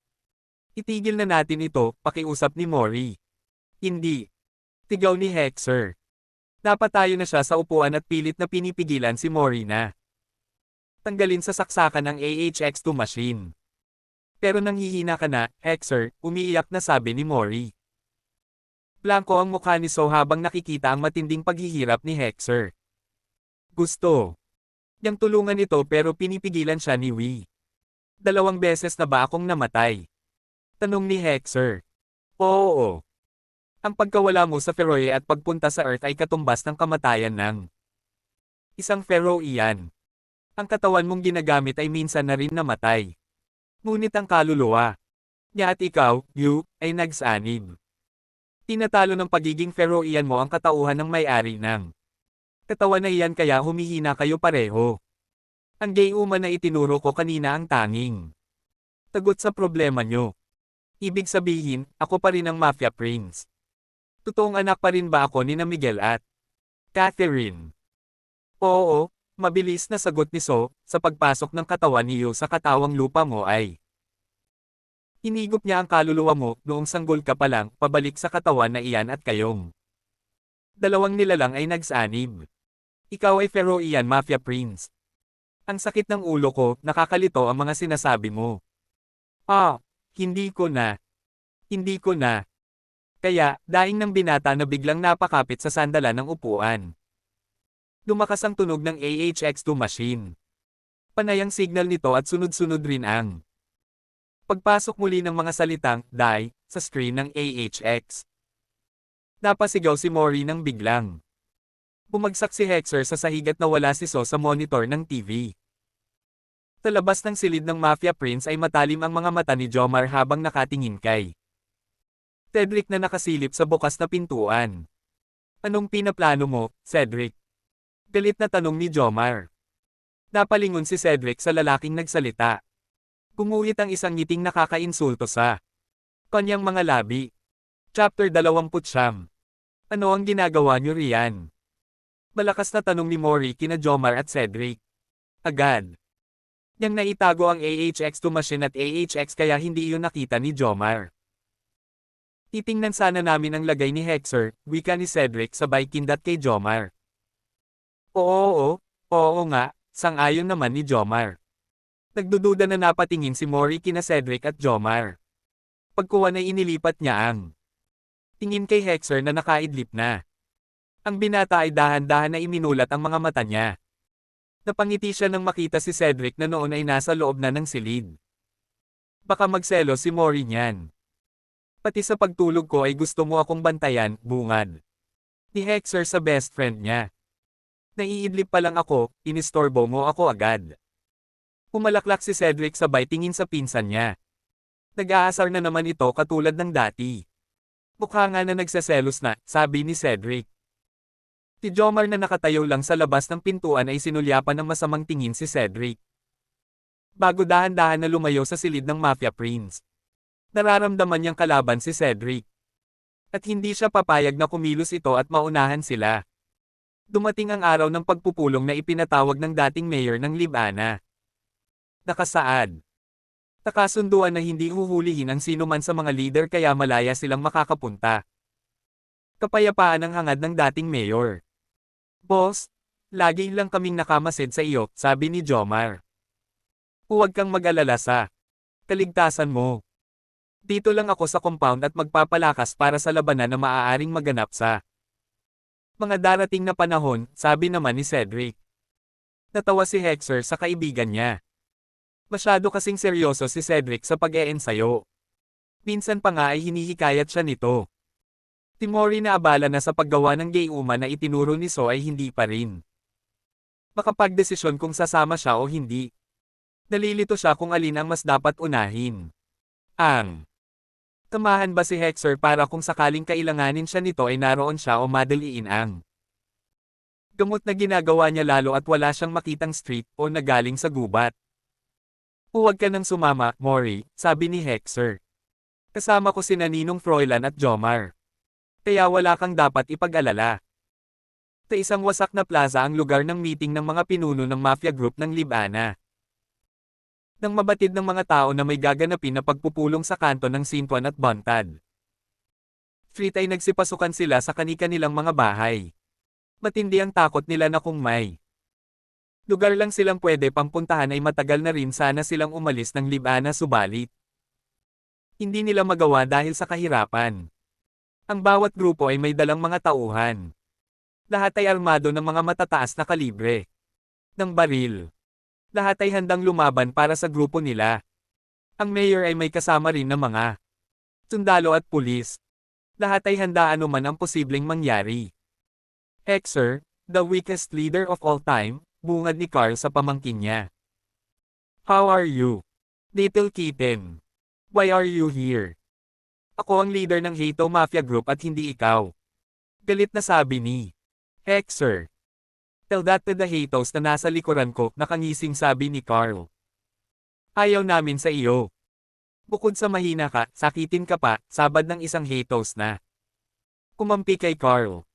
Itigil na natin ito, pakiusap ni Mori. Hindi. Tigaw ni Hexer. Napatayo na siya sa upuan at pilit na pinipigilan si Mori na tanggalin sa saksakan ng AHX2 machine. Pero nanghihina ka na, Hexer, umiiyak na sabi ni Mori. Blanko ang mukha ni So habang nakikita ang matinding paghihirap ni Hexer. Gusto niyang tulungan ito pero pinipigilan siya ni Wee. 2 beses na ba akong namatay? Tanong ni Hexer. Oo. Ang pagkawala mo sa Feroe at pagpunta sa Earth ay katumbas ng kamatayan ng isang Feroian. Ang katawan mong ginagamit ay minsan na rin namatay. Ngunit ang kaluluwa niya at ikaw, Yu, ay nagsanib. Tinatalo ng pagiging Feroian mo ang katauhan ng may-ari ng katawan na iyan kaya humihina kayo pareho. Ang gayuma na itinuro ko kanina ang tanging tagot sa problema nyo. Ibig sabihin, ako pa rin ang Mafia Prince. Totoong anak pa rin ba ako ni na Miguel at Catherine? Oo, mabilis na sagot ni So, sa pagpasok ng katawan ni Yu sa katawang lupa mo ay hinigop niya ang kaluluwa mo noong sanggol ka pa lang pabalik sa katawan na iyan at kayong 2 nilalang ay nagsanib. Ikaw ay Feroian Mafia Prince. Ang sakit ng ulo ko, nakakalito ang mga sinasabi mo. Hindi ko na. Hindi ko na. Kaya, daing ng binata na biglang napakapit sa sandalan ng upuan. Lumakas ang tunog ng AHX2 machine. Panay ang signal nito at sunod-sunod rin ang pagpasok muli ng mga salitang, "die," sa screen ng AHX. Napasigaw si Mori nang biglang bumagsak si Hexer sa sahig at nawala si So sa monitor ng TV. Sa labas ng silid ng Mafia Prince ay matalim ang mga mata ni Jomar habang nakatingin kay Cedric na nakasilip sa bukas na pintuan. Anong pinaplano mo, Cedric? Galit na tanong ni Jomar. Napalingon si Cedric sa lalaking nagsalita. Gumuhit ang isang ngiting nakakainsulto sa kanyang mga labi. Chapter 29. Ano ang ginagawa niyo riyan? Malakas na tanong ni Mori kina Jomar at Cedric. Agad niyang naitago ang AHX2 machine at AHX kaya hindi iyon nakita ni Jomar. Titingnan sana namin ang lagay ni Hexer, wika ni Cedric sabay kindat kay Jomar. Oo nga, sang-ayon naman ni Jomar. Nagdududa na napatingin si Mori kina Cedric at Jomar. Pagkuha na inilipat niya ang tingin kay Hexer na nakaidlip na. Ang binata ay dahan-dahan na iminulat ang mga mata niya. Napangiti siya nang makita si Cedric na noon ay nasa loob na ng silid. Baka magselos si Mori niyan. Pati sa pagtulog ko ay gusto mo akong bantayan, bungad ni Hexer sa best friend niya. Naiidlip pa lang ako, inistorbo mo ako agad. Pumalaklak si Cedric sabay tingin sa pinsan niya. Nag-aasar na naman ito katulad ng dati. Mukha nga na nagseselos na, sabi ni Cedric. Si Jomar na nakatayo lang sa labas ng pintuan ay sinulyapan ng masamang tingin si Cedric. Bago dahan-dahan na lumayo sa silid ng Mafia Prince. Nararamdaman niyang kalaban si Cedric. At hindi siya papayag na kumilos ito at maunahan sila. Dumating ang araw ng pagpupulong na ipinatawag ng dating mayor ng Libana. Nakasaad. Nakasunduan na hindi huhulihin ang sino man sa mga leader kaya malaya silang makakapunta. Kapayapaan ang hangad ng dating mayor. Boss, lagi lang kaming nakamasid sa iyo, sabi ni Jomar. Huwag kang mag-alala sa kaligtasan mo. Dito lang ako sa compound at magpapalakas para sa labanan na maaaring maganap sa mga darating na panahon, sabi naman ni Cedric. Natawa si Hexer sa kaibigan niya. Masyado kasing seryoso si Cedric sa pag-eensayo. Minsan pa nga ay hinihikayat siya nito. Timori na abala na sa paggawa ng gayuma na itinuro ni So ay hindi pa rin makapagdesisyon kung sasama siya o hindi. Nalilito siya kung alin ang mas dapat unahin. Ang tamahan ba si Hexer para kung sakaling kailanganin siya nito ay naroon siya o madaliin ang gamot na ginagawa niya lalo at wala siyang makitang street o nagaling sa gubat. Huwag ka nang sumama, Mori, sabi ni Hexer. Kasama ko sina Ninong Froilan at Jomar. Kaya wala kang dapat ipag-alala. Sa isang wasak na plaza ang lugar ng meeting ng mga pinuno ng mafia group ng Libana. Nang mabatid ng mga tao na may gaganapin na pagpupulong sa kanto ng Sintuan at Bontad. Street ay nagsipasukan sila sa kani-kanilang mga bahay. Matindi ang takot nila na kung may lugar lang silang pwede pampuntahan ay matagal na rin sana silang umalis ng Libana subalit hindi nila magawa dahil sa kahirapan. Ang bawat grupo ay may dalang mga tauhan. Lahat ay armado ng mga matataas na kalibre ng baril. Lahat ay handang lumaban para sa grupo nila. Ang mayor ay may kasama rin ng mga sundalo at pulis. Lahat ay handa anuman ang posibleng mangyari. Hexer, the weakest leader of all time, bungad ni Carl sa pamangkin niya. How are you? Little kitten. Why are you here? Ako ang leader ng Hato Mafia Group at hindi ikaw. Galit na sabi ni Hexer. Tell that to the Hatos na nasa likuran ko, nakangising sabi ni Carl. Ayaw namin sa iyo. Bukod sa mahina ka, sakitin ka pa, sabad ng isang Hatos na kumampi kay Carl.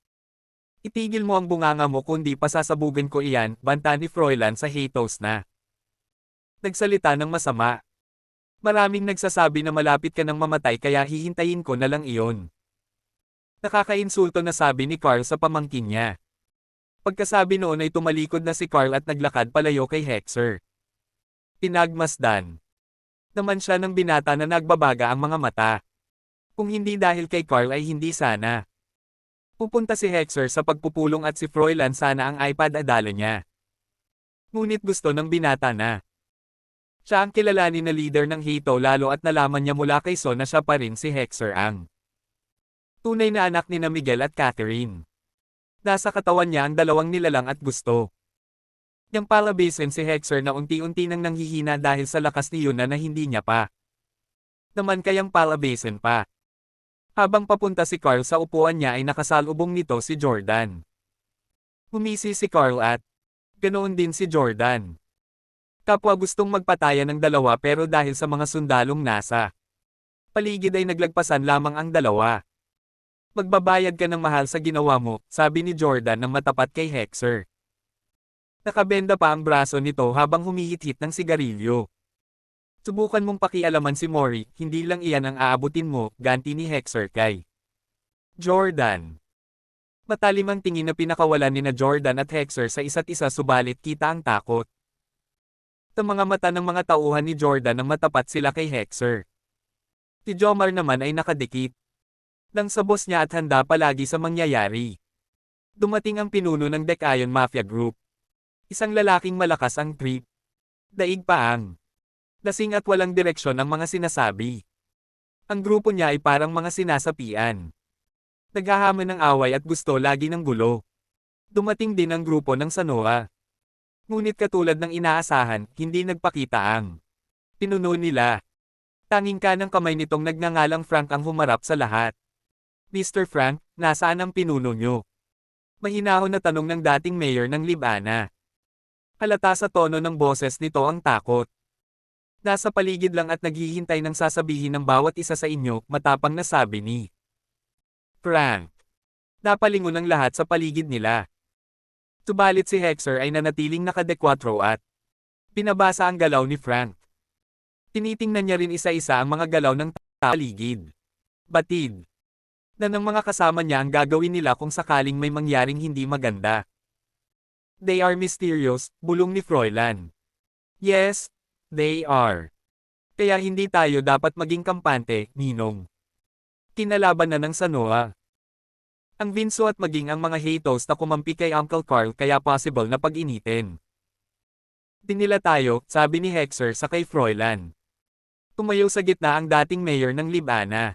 Itigil mo ang bunganga mo kundi pasasabugan ko iyan, banta ni Froilan sa Hatos na nagsalita ng masama. Maraming nagsasabi na malapit ka nang mamatay kaya hihintayin ko na lang iyon. Nakakainsulto na sabi ni Carl sa pamangkin niya. Pagkasabi noon ay tumalikod na si Carl at naglakad palayo kay Hexer. Pinagmasdan naman siya ng binata na nagbabaga ang mga mata. Kung hindi dahil kay Carl ay hindi sana pupunta si Hexer sa pagpupulong at si Froilan sana ang iPad adalo niya. Ngunit gusto ng binata na siya ang kilalanin na leader ng Hato lalo at nalaman niya mula kay So na siya pa rin si Hexer ang tunay na anak ni na Miguel at Catherine. Nasa katawan niya ang dalawang nilalang at gusto niyang palabasin si Hexer na unti-unti nang nanghihina dahil sa lakas ni Yuna na hindi niya pa naman kayang palabasin pa. Habang papunta si Carl sa upuan niya ay nakasalubong nito si Jordan. Humisi si Carl at ganoon din si Jordan. Kapwa gustong magpatayan ng dalawa pero dahil sa mga sundalong nasa paligid ay naglagpasan lamang ang dalawa. Magbabayad ka ng mahal sa ginawa mo, sabi ni Jordan nang matapat kay Hexer. Nakabenda pa ang braso nito habang humihit-hit ng sigarilyo. Subukan mong pakialaman si Mori, hindi lang iyan ang aabutin mo, ganti ni Hexer kay Jordan. Matalim ang tingin na pinakawalan ni na Jordan at Hexer sa isa't isa subalit kita ang takot sa mga mata ng mga tauhan ni Jordan nang matapat sila kay Hexer. Si Jomar naman ay nakadikit lang sa boss niya at handa palagi sa mangyayari. Dumating ang pinuno ng Decayon Mafia Group. Isang lalaking malakas ang trip. Daig pa ang lasing at walang direksyon ang mga sinasabi. Ang grupo niya ay parang mga sinasapian. Naghahamon ng away at gusto lagi ng gulo. Dumating din ang grupo ng Sanoa. Ngunit katulad ng inaasahan, hindi nagpakita ang pinuno nila. Tanging kanang kamay nitong nagngangalang Frank ang humarap sa lahat. Mr. Frank, nasaan ang pinuno nyo? Mahinahon na tanong ng dating mayor ng Libana. Halata sa tono ng boses nito ang takot. Nasa paligid lang at naghihintay ng sasabihin ng bawat isa sa inyo, matapang na sabi ni Frank. Napalingon ang lahat sa paligid nila. Subalit si Hexer ay nanatiling nakadekwatro at pinabasa ang galaw ni Frank. Tinitingnan niya rin isa-isa ang mga galaw ng paligid. Batid na ng mga kasama niya ang gagawin nila kung sakaling may mangyaring hindi maganda. They are mysterious, bulong ni Froilan. Yes, they are. Kaya hindi tayo dapat maging kampante, Ninong. Kinalaban na ng Sanoa. Ang Vinso at maging ang mga Hatos na kumampi kay Uncle Carl kaya possible na pag-initin. Dinila tayo, sabi ni Hexer sa kay Froilan. Tumayo sa gitna ang dating mayor ng Libana.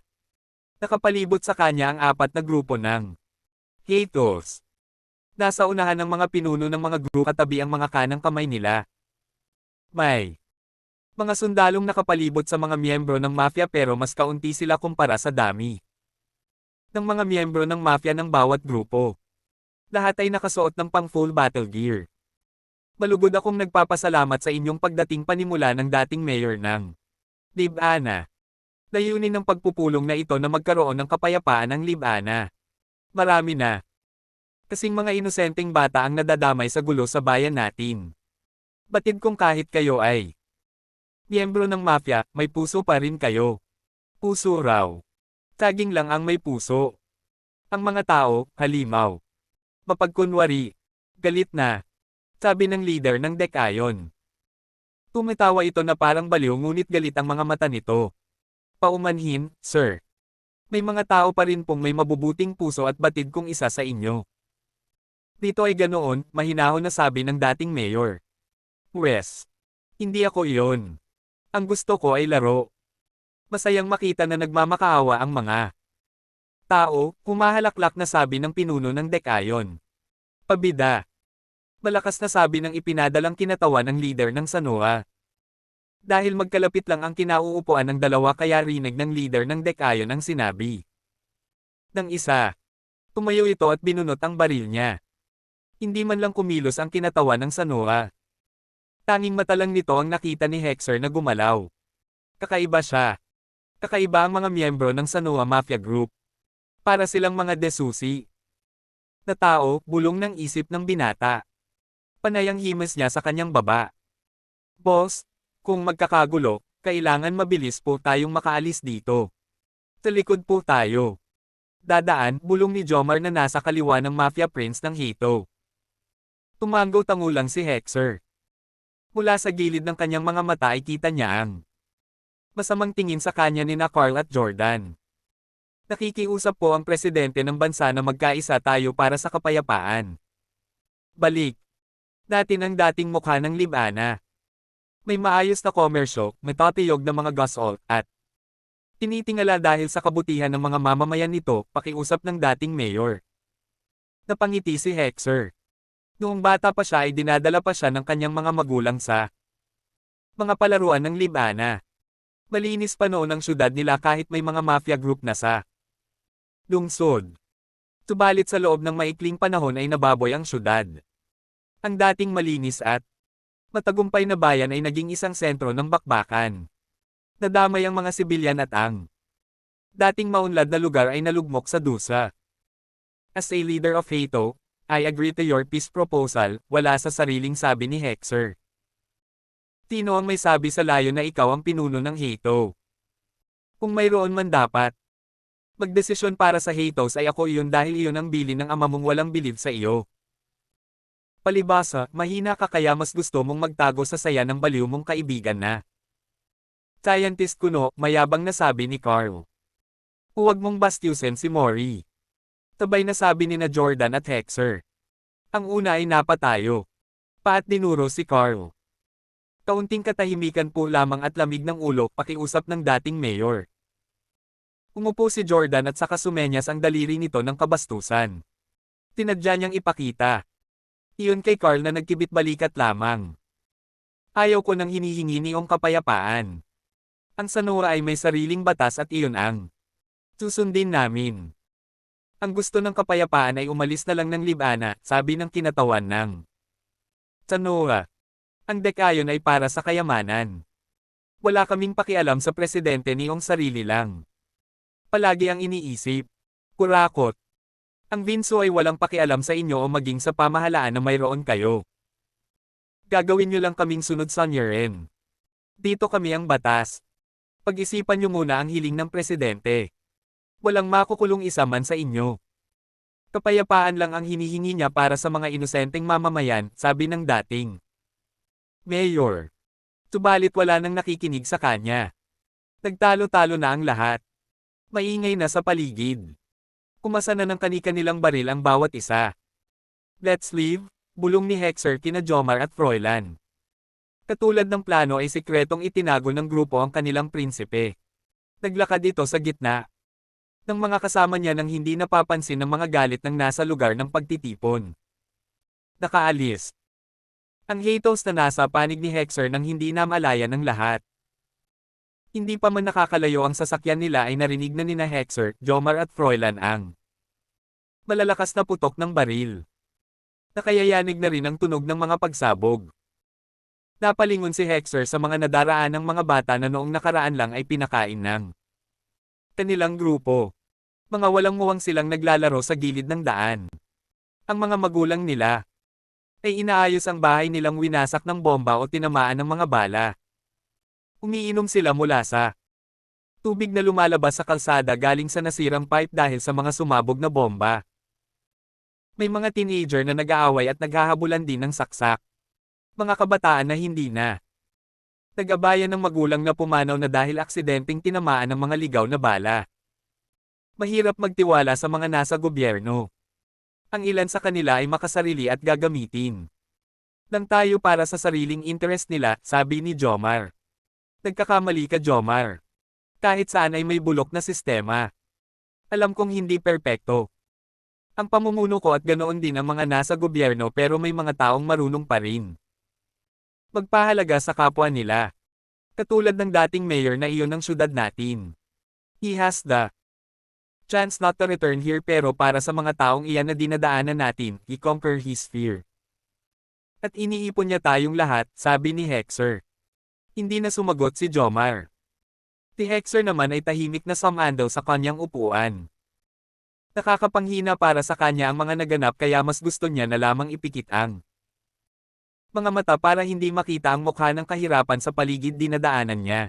Nakapalibot sa kanya ang apat na grupo ng Hatos. Nasa unahan ng mga pinuno ng mga grupo katabi ang mga kanang kamay nila. May mga sundalong nakapalibot sa mga miyembro ng mafia pero mas kaunti sila kumpara sa dami ng mga miyembro ng mafia ng bawat grupo. Lahat ay nakasuot ng pang-full battle gear. Malugod akong nagpapasalamat sa inyong pagdating panimula ng dating mayor ng Libana. Layunin ng pagpupulong na ito na magkaroon ng kapayapaan ang Libana. Marami na kasing mga inosenteng bata ang nadadamay sa gulo sa bayan natin. Batid kong kahit kayo ay miyembro ng mafia, may puso pa rin kayo. Puso raw. Saging lang ang may puso. Ang mga tao, halimaw. Mapagkunwari. Galit na. Sabi ng leader ng Dekayon. Tumatawa ito na parang baliw ngunit galit ang mga mata nito. Paumanhin, sir. May mga tao pa rin pong may mabubuting puso at batid kong isa sa inyo. Dito ay ganoon, mahinahon na sabi ng dating mayor. Wes. Hindi ako iyon. Ang gusto ko ay laro. Masayang makita na nagmamakaawa ang mga tao, humahalaklak na sabi ng pinuno ng Dekayon. Pabida. Malakas na sabi ng ipinadalang kinatawan ng leader ng Sanoa. Dahil magkalapit lang ang kinauupuan ng dalawa kaya rinig ng leader ng Dekayon ang sinabi. Ng isa. Tumayo ito at binunot ang baril niya. Hindi man lang kumilos ang kinatawan ng Sanoa. Tanging mata lang nito ang nakita ni Hexer na gumalaw. Kakaiba siya. Kakaiba ang mga miyembro ng Sanoa Mafia Group. Para silang mga desusi. Na tao, bulong ng isip ng binata. Panayang himas niya sa kanyang baba. Boss, kung magkakagulo, kailangan mabilis po tayong makaalis dito. Sa likod po tayo. Dadaan, bulong ni Jomar na nasa kaliwa ng Mafia Prince ng Hito. Tumanggaw-tango lang si Hexer. Mula sa gilid ng kanyang mga mata ay kita niya ang masamang tingin sa kanya ni na Carl at Jordan. Nakikiusap po ang presidente ng bansa na magkaisa tayo para sa kapayapaan. Balik. Natin ang dating mukha ng Libana. May maayos na komersyo, matatiyog na mga gasol, at tinitingala dahil sa kabutihan ng mga mamamayan nito, pakiusap ng dating mayor. Napangiti si Hexer. Noong bata pa siya ay dinadala pa siya ng kanyang mga magulang sa mga palaruan ng Libana. Malinis pa noon ang syudad nila kahit may mga mafia group na sa lungsod. Subalit sa loob ng maikling panahon ay nababoy ang syudad. Ang dating malinis at matagumpay na bayan ay naging isang sentro ng bakbakan. Nadamay ang mga sibilyan at ang dating maunlad na lugar ay nalugmok sa dusa. As a leader of Hato, I agree to your peace proposal, wala sa sariling sabi ni Hexer. Sino ang may sabi sa layo na ikaw ang pinuno ng Hato? Kung mayroon man dapat magdesisyon para sa Hatos ay ako iyon dahil iyon ang bilin ng ama mong walang bilib sa iyo. Palibasa, mahina ka kaya mas gusto mong magtago sa saya ng baliw mong kaibigan na scientist kuno, mayabang na sabi ni Carl. Huwag mong bastyusin si Mori. Tabay na sabi ni na Jordan at Hexer. Ang una ay napatayo. Paat dinuro si Carl. Kaunting katahimikan po lamang at lamig ng ulo, pakiusap ng dating mayor. Umupo si Jordan at saka sumenyas ang daliri nito ng kabastusan. Tinadya niyang ipakita. Iyon kay Carl na nagkibit balikat lamang. Ayaw ko nang hinihingi niyong kapayapaan. Ang Sanoa ay may sariling batas at iyon ang susundin namin. Ang gusto ng kapayapaan ay umalis na lang ng Libana, sabi ng kinatawan ng Sanoa. Ang Dekayon ay para sa kayamanan. Wala kaming pakialam sa presidente niyong sarili lang. Palagi ang iniisip. Kurakot. Ang Vinso ay walang pakialam sa inyo o maging sa pamahalaan na mayroon kayo. Gagawin nyo lang kaming sunod sa nyerin. Dito kami ang batas. Pag-isipan nyo muna ang hiling ng presidente. Walang makukulong isa man sa inyo. Kapayapaan lang ang hinihingi niya para sa mga inosenteng mamamayan, sabi ng dating mayor. Subalit wala nang nakikinig sa kanya. Nagtalo-talo na ang lahat. Maingay na sa paligid. Kumasa na ng kani-kanilang baril ang bawat isa. Let's leave, bulong ni Hexer kina Jomar at Froilan. Katulad ng plano ay sikretong itinago ng grupo ang kanilang prinsipe. Naglakad ito sa gitna ng mga kasama niya nang hindi napapansin ng mga galit ng nasa lugar ng pagtitipon. Nakaalis. Ang Hatos na nasa panig ni Hexer nang hindi namalayan ng lahat. Hindi pa man nakakalayo ang sasakyan nila ay narinig na nina Hexer, Jomar at Froilan ang malalakas na putok ng baril. Nakayayanig na rin ang tunog ng mga pagsabog. Napalingon si Hexer sa mga nadaraan ng mga bata na noong nakaraan lang ay pinakain ng kanilang grupo. Mga walang muwang silang naglalaro sa gilid ng daan. Ang mga magulang nila ay inaayos ang bahay nilang winasak ng bomba o tinamaan ng mga bala. Umiinom sila mula sa tubig na lumalabas sa kalsada galing sa nasirang pipe dahil sa mga sumabog na bomba. May mga teenager na nag-aaway at naghahabulan din ng saksak. Mga kabataan na hindi na nag-abayan ng magulang na pumanaw na dahil aksidenteng tinamaan ng mga ligaw na bala. Mahirap magtiwala sa mga nasa gobyerno. Ang ilan sa kanila ay makasarili at gagamitin lang tayo para sa sariling interest nila, sabi ni Jomar. Nagkakamali ka, Jomar. Kahit saan ay may bulok na sistema. Alam kong hindi perpekto ang pamumuno ko at ganoon din ang mga nasa gobyerno pero may mga taong marunong pa rin magpahalaga sa kapwa nila. Katulad ng dating mayor na iyon ng syudad natin. He has the chance not to return here pero para sa mga taong iyan na dinadaanan natin, he conquer his fear. At iniipon niya tayong lahat, sabi ni Hexer. Hindi na sumagot si Jomar. Si Hexer naman ay tahimik na sumandal sa kanyang upuan. Nakakapanghina para sa kanya ang mga naganap kaya mas gusto niya na lamang ipikit ang mga mata para hindi makita ang mukha ng kahirapan sa paligid dinadaanan niya.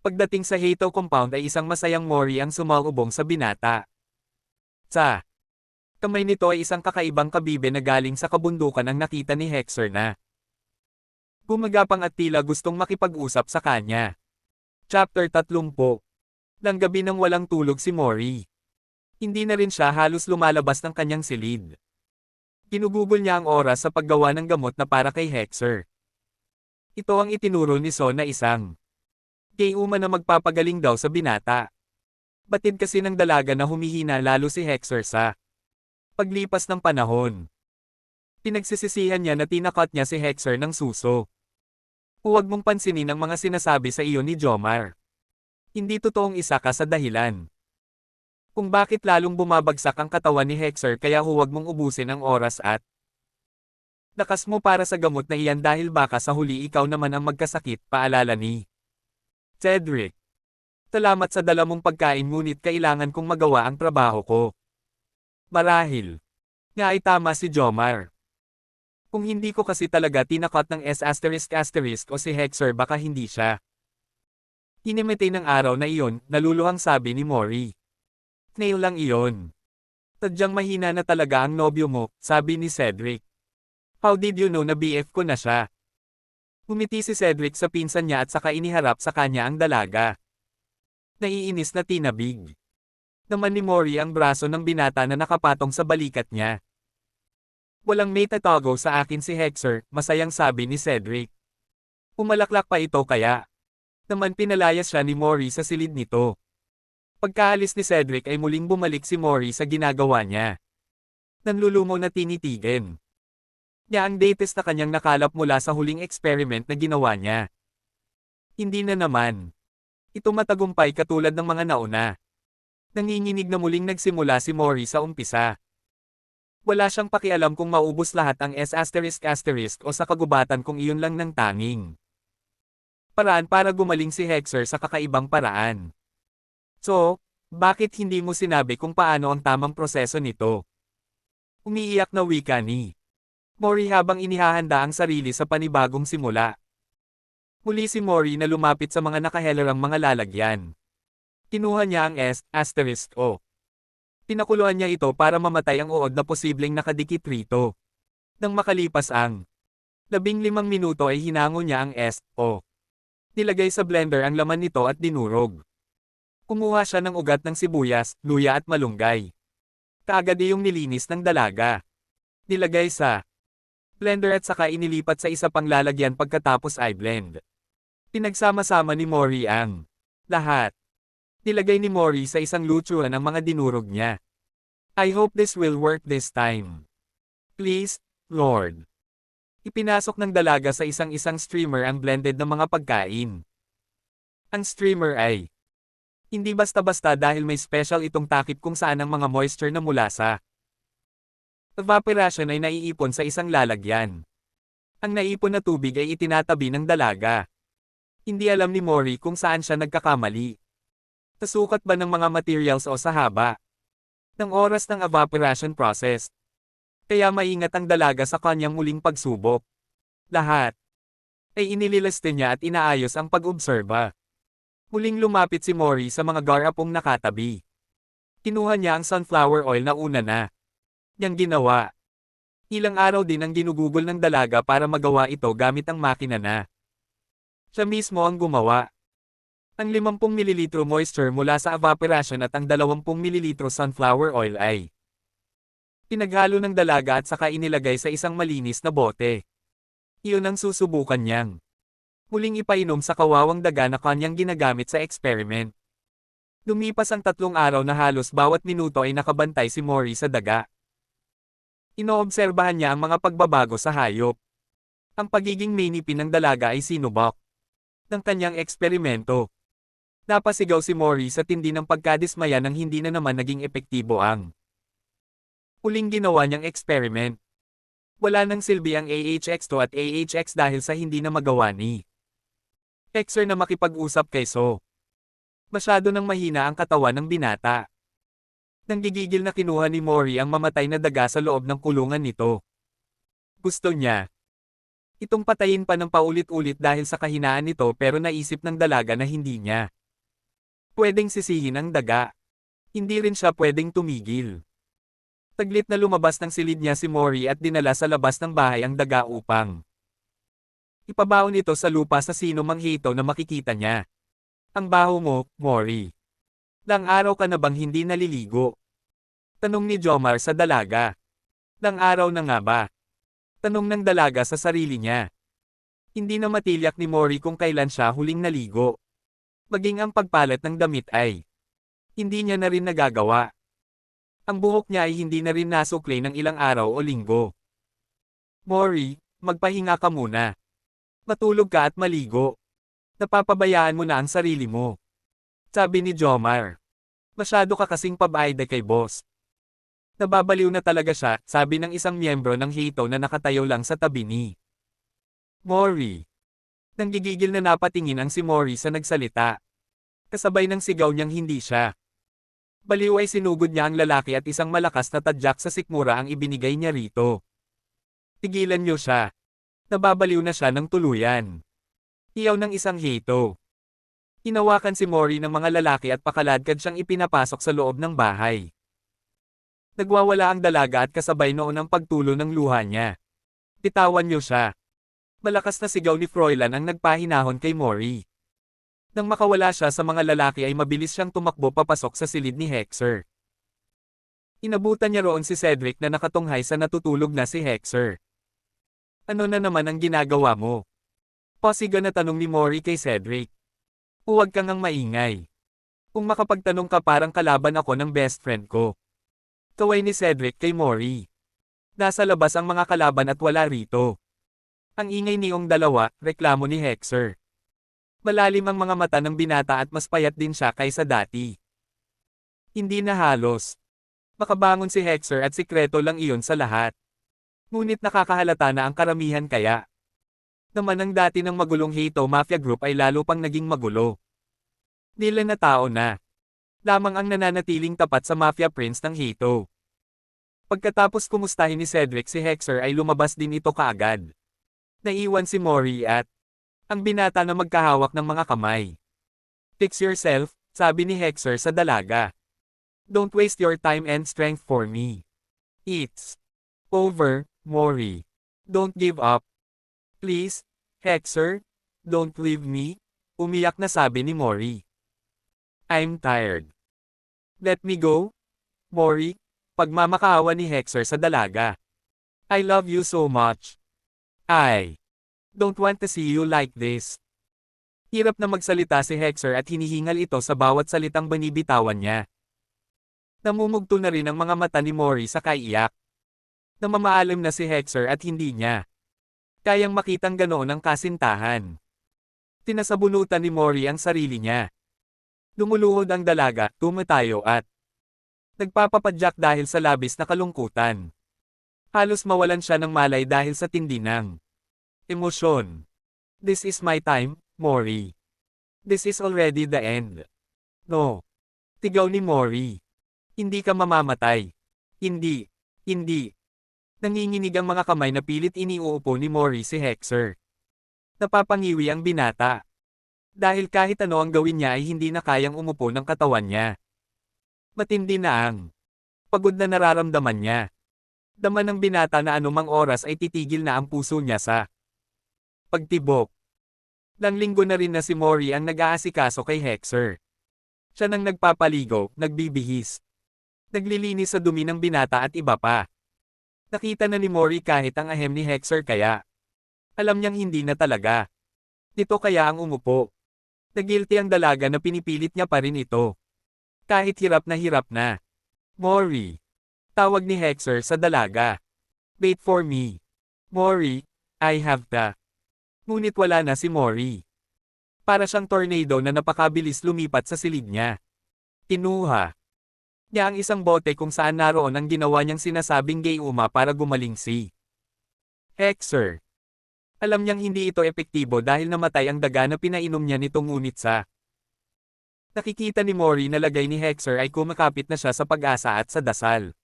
Pagdating sa Hato compound ay isang masayang Mori ang sumalubong sa binata. Sa kamay nito ay isang kakaibang kabibe na galing sa kabundukan ang nakita ni Hexer na gumagapang at tila gustong makipag-usap sa kanya. Chapter 30. Nang gabi nang walang tulog si Mori. Hindi na rin siya halos lumalabas ng kanyang silid. Ginugugol niya ang oras sa paggawa ng gamot na para kay Hexer. Ito ang itinuro ni Son na isang kayuma na magpapagaling daw sa binata. Batid kasi ng dalaga na humihina lalo si Hexer sa paglipas ng panahon. Pinagsisisihan niya na tinakot niya si Hexer ng suso. Huwag mong pansinin ang mga sinasabi sa iyo ni Jomar. Hindi totoong isa ka sa dahilan kung bakit lalong bumabagsak ang katawan ni Hexer kaya huwag mong ubusin ang oras at lakas mo para sa gamot na iyan dahil baka sa huli ikaw naman ang magkasakit, paalala ni Cedric. Salamat sa dala mong pagkain ngunit kailangan kong magawa ang trabaho ko. Marahil nga ay tama si Jomar. Kung hindi ko kasi talaga tinakot ng S** o si Hexer baka hindi siya hinimitay ng araw na iyon, naluluhang sabi ni Mori. Snail lang iyon. Tadyang mahina na talaga ang nobyo mo, sabi ni Cedric. How did you know na BF ko na siya? Humiti si Cedric sa pinsan niya at saka iniharap sa kanya ang dalaga. Naiinis na tinabig naman ni Mori ang braso ng binata na nakapatong sa balikat niya. Walang may tatago sa akin si Hexer, masayang sabi ni Cedric. Umalaklak pa ito kaya naman pinalayas siya ni Mori sa silid nito. Pagkaalis ni Cedric ay muling bumalik si Mori sa ginagawa niya. Nanlulumo na tinitigan niya ang dates na kanyang nakalap mula sa huling experiment na ginawa niya. Hindi na naman ito matagumpay katulad ng mga nauna. Nanginginig na muling nagsimula si Mori sa umpisa. Wala siyang pakialam kung maubos lahat ang S** o sa kagubatan kung iyon lang ng tanging paraan para gumaling si Hexer sa kakaibang paraan. So, bakit hindi mo sinabi kung paano ang tamang proseso nito? Umiiyak na wika ni Mori habang inihahanda ang sarili sa panibagong simula. Muli si Mori na lumapit sa mga nakahelarang mga lalagyan. Kinuha niya ang S**o. Pinakuluan niya ito para mamatay ang uod na posibleng nakadikit rito. Nang makalipas ang 15 minuto ay hinango niya ang S**o. Nilagay sa blender ang laman nito at dinurog. Kumuha siya ng ugat ng sibuyas, luya at malunggay. Kaagad iyong nilinis ng dalaga. Nilagay sa blender at saka inilipat sa isa pang lalagyan pagkatapos ay blend. Pinagsama-sama ni Mori ang lahat. Nilagay ni Mori sa isang lutsuan ang mga dinurog niya. I hope this will work this time. Please, Lord. Ipinasok ng dalaga sa isang-isang streamer ang blended na mga pagkain. Ang streamer ay hindi basta-basta dahil may special itong takip kung saan ang mga moisture na mula sa evaporation ay naiipon sa isang lalagyan. Ang naipon na tubig ay itinatabi ng dalaga. Hindi alam ni Mori kung saan siya nagkakamali. Sa sukat ba ng mga materials o sa haba ng oras ng evaporation process. Kaya maingat ang dalaga sa kanyang muling pagsubok. Lahat ay inililaste niya at inaayos ang pag-obserba. Muling lumapit si Mori sa mga garapong nakatabi. Kinuha niya ang sunflower oil na una na niyang ginawa. Ilang araw din ang ginugugol ng dalaga para magawa ito gamit ang makina na siya mismo ang gumawa. Ang 50 ml moisture mula sa evaporation at ang 20 ml sunflower oil ay pinaghalo ng dalaga at saka inilagay sa isang malinis na bote. Iyon ang susubukan niyang muling ipainom sa kawawang daga na kanyang ginagamit sa experiment. Lumipas ang 3 araw na halos bawat minuto ay nakabantay si Mori sa daga. Inoobserbahan niya ang mga pagbabago sa hayop. Ang pagiging manipin ng dalaga ay sinubok ng kanyang eksperimento. Napasigaw si Mori sa tindi ng pagkadismaya nang hindi na naman naging epektibo ang uling ginawa niyang experiment. Wala nang silbi ang AHX2 at AHX dahil sa hindi na magawa ni Hexer na makipag-usap kay So. Masyado nang mahina ang katawan ng binata. Nanggigigil na kinuha ni Mori ang mamatay na daga sa loob ng kulungan nito. Gusto niya itong patayin pa ng paulit-ulit dahil sa kahinaan nito pero naisip ng dalaga na hindi niya pwedeng sisihin ang daga. Hindi rin siya pwedeng tumigil. Taglit na lumabas ng silid niya si Mori at dinala sa labas ng bahay ang daga upang ipabaon ito sa lupa sa sino mang hito na makikita niya. Ang baho mo, Mori. Lang araw ka na bang hindi naliligo? Tanong ni Jomar sa dalaga. Lang araw na nga ba? Tanong ng dalaga sa sarili niya. Hindi na matilyak ni Mori kung kailan siya huling naligo. Maging ang pagpalit ng damit ay hindi niya na rin nagagawa. Ang buhok niya ay hindi na rin nasukli ng ilang araw o linggo. Mori, magpahinga ka muna. Matulog ka at maligo. Napapabayaan mo na ang sarili mo. Sabi ni Jomar. Masyado ka kasing pabayde kay boss. Nababaliw na talaga siya, sabi ng isang miyembro ng hito na nakatayo lang sa tabi ni Mori. Nanggigigil na napatingin ang si Mori sa nagsalita. Kasabay ng sigaw niyang hindi siya baliw ay sinugod niya ang lalaki at isang malakas na tadyak sa sikmura ang ibinigay niya rito. Tigilan niyo siya. Nababaliw na siya ng tuluyan. Iyaw ng isang hito. Hinawakan si Mori ng mga lalaki at pakaladkad siyang ipinapasok sa loob ng bahay. Nagwawala ang dalaga at kasabay noon ang pagtulo ng luha niya. Bitawan niyo siya. Malakas na sigaw ni Froilan ang nagpahinahon kay Mori. Nang makawala siya sa mga lalaki ay mabilis siyang tumakbo papasok sa silid ni Hexer. Inabutan niya roon si Cedric na nakatunghay sa natutulog na si Hexer. Ano na naman ang ginagawa mo? Pasiga na tanong ni Mori kay Cedric. Huwag kang ang maingay. Kung makapagtanong ka parang kalaban ako ng best friend ko. Kaway ni Cedric kay Mori. Nasa labas ang mga kalaban at wala rito. Ang ingay niyong dalawa, reklamo ni Hexer. Malalim ang mga mata ng binata at mas payat din siya kaysa dati. Hindi na halos. Makabangon si Hexer at sikreto lang iyon sa lahat. Ngunit nakakahalata na ang karamihan kaya. Naman ang dati ng magulong Hito Mafia Group ay lalo pang naging magulo. Nila na tao na. Lamang ang nananatiling tapat sa Mafia Prince ng Hito. Pagkatapos kumustahin ni Cedric si Hexer ay lumabas din ito kaagad. Naiwan si Mori at ang binata na magkahawak ng mga kamay. Fix yourself, sabi ni Hexer sa dalaga. Don't waste your time and strength for me. It's over, Mori. Don't give up. Please, Hexer, don't leave me. Umiyak na sabi ni Mori. I'm tired. Let me go, Mori. Pagmamakaawa ni Hexer sa dalaga. I love you so much. I don't want to see you like this. Hirap na magsalita si Hexer at hinihingal ito sa bawat salitang binibitawan niya. Namumugto na rin ang mga mata ni Mori sa kaiyak. Namamaalim na si Hexer at hindi niya kayang makitang ganoon ang kasintahan. Tinasabunutan ni Mori ang sarili niya. Lumuluhod ang dalaga, tumatayo at nagpapapadyak dahil sa labis na kalungkutan. Halos mawalan siya ng malay dahil sa tindi ng emosyon. This is my time, Mori. This is already the end. No. Tigaw ni Mori. Hindi ka mamamatay. Hindi. Hindi. Nanginginig ang mga kamay na pilit iniuupo ni Mori si Hexer. Napapangiwi ang binata. Dahil kahit ano ang gawin niya ay hindi na kayang umupo ng katawan niya. Matindi na ang pagod na nararamdaman niya. Dama ng binata na anumang oras ay titigil na ang puso niya sa pagtibok. Ilang linggo na rin na si Mori ang nag-aasikaso kay Hexer. Siya nang nagpapaligo, nagbibihis, naglilinis sa dumi ng binata at iba pa. Nakita na ni Mori kahit ang ahem ni Hexer kaya alam niyang hindi na talaga nito kaya ang umupo. Nagilty ang dalaga na pinipilit niya pa rin ito. Kahit hirap na. Mori. Tawag ni Hexer sa dalaga. Wait for me. Mori, I have to. Ngunit wala na si Mori. Para siyang tornado na napakabilis lumipat sa silid niya. Kinuha niya ang isang bote kung saan naroon ang ginawa niyang sinasabing gayuma para gumaling si Hexer. Alam niyang hindi ito epektibo dahil namatay ang daga na pinainom niya nito ngunit sa nakikita ni Mori na lagay ni Hexer ay kumakapit na siya sa pag-asa at sa dasal.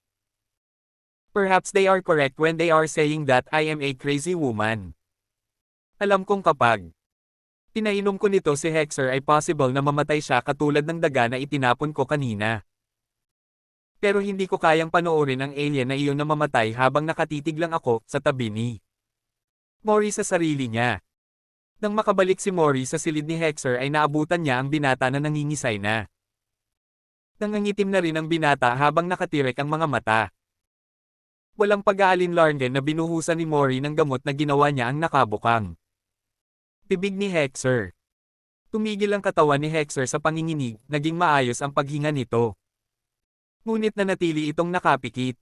Perhaps they are correct when they are saying that I am a crazy woman. Alam kong kapag pinainom ko nito si Hexer ay possible na mamatay siya katulad ng daga na itinapon ko kanina. Pero hindi ko kayang panoorin ang alien na iyon na mamatay habang nakatitig lang ako sa tabi ni Mori sa sarili niya. Nang makabalik si Mori sa silid ni Hexer ay naabutan niya ang binata na nangingisay na. Nangangitim na rin ang binata habang nakatirik ang mga mata. Walang pag-aalinlangan na binuhusan ni Mori ng gamot na ginawa niya ang nakabukang bibig ni Hexer. Tumigil ang katawan ni Hexer sa panginginig, naging maayos ang paghinga nito. Ngunit nanatili itong nakapikit.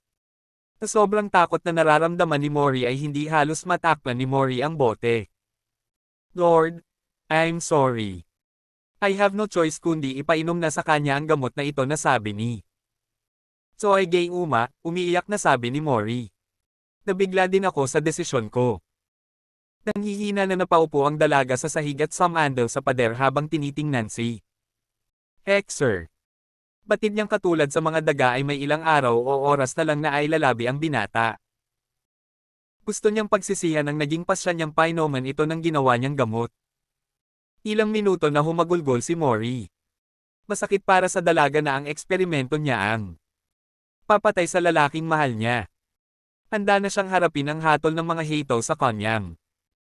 Sa sobrang takot na nararamdaman ni Mori ay hindi halos matakpan ni Mori ang bote. Lord, I'm sorry. I have no choice kundi ipainom na sa kanya ang gamot na ito na sabi ni Choi Gayuma, umiiyak na sabi ni Mori. Nabigla din ako sa desisyon ko. Nanghihina na napaupo ang dalaga sa sahig at sumandal sa pader habang tinitingnan si Hexer. Batid niyang katulad sa mga daga ay may ilang araw o oras na lang na ay lalabi ang binata. Gusto niyang pagsisihan ang naging pasya niyang painuman ito ng ginawa niyang gamot. Ilang minuto na humagulgol si Mori. Masakit para sa dalaga na ang eksperimento niya ang papatay sa lalaking mahal niya. Handa na siyang harapin ang hatol ng mga hito sa kanyang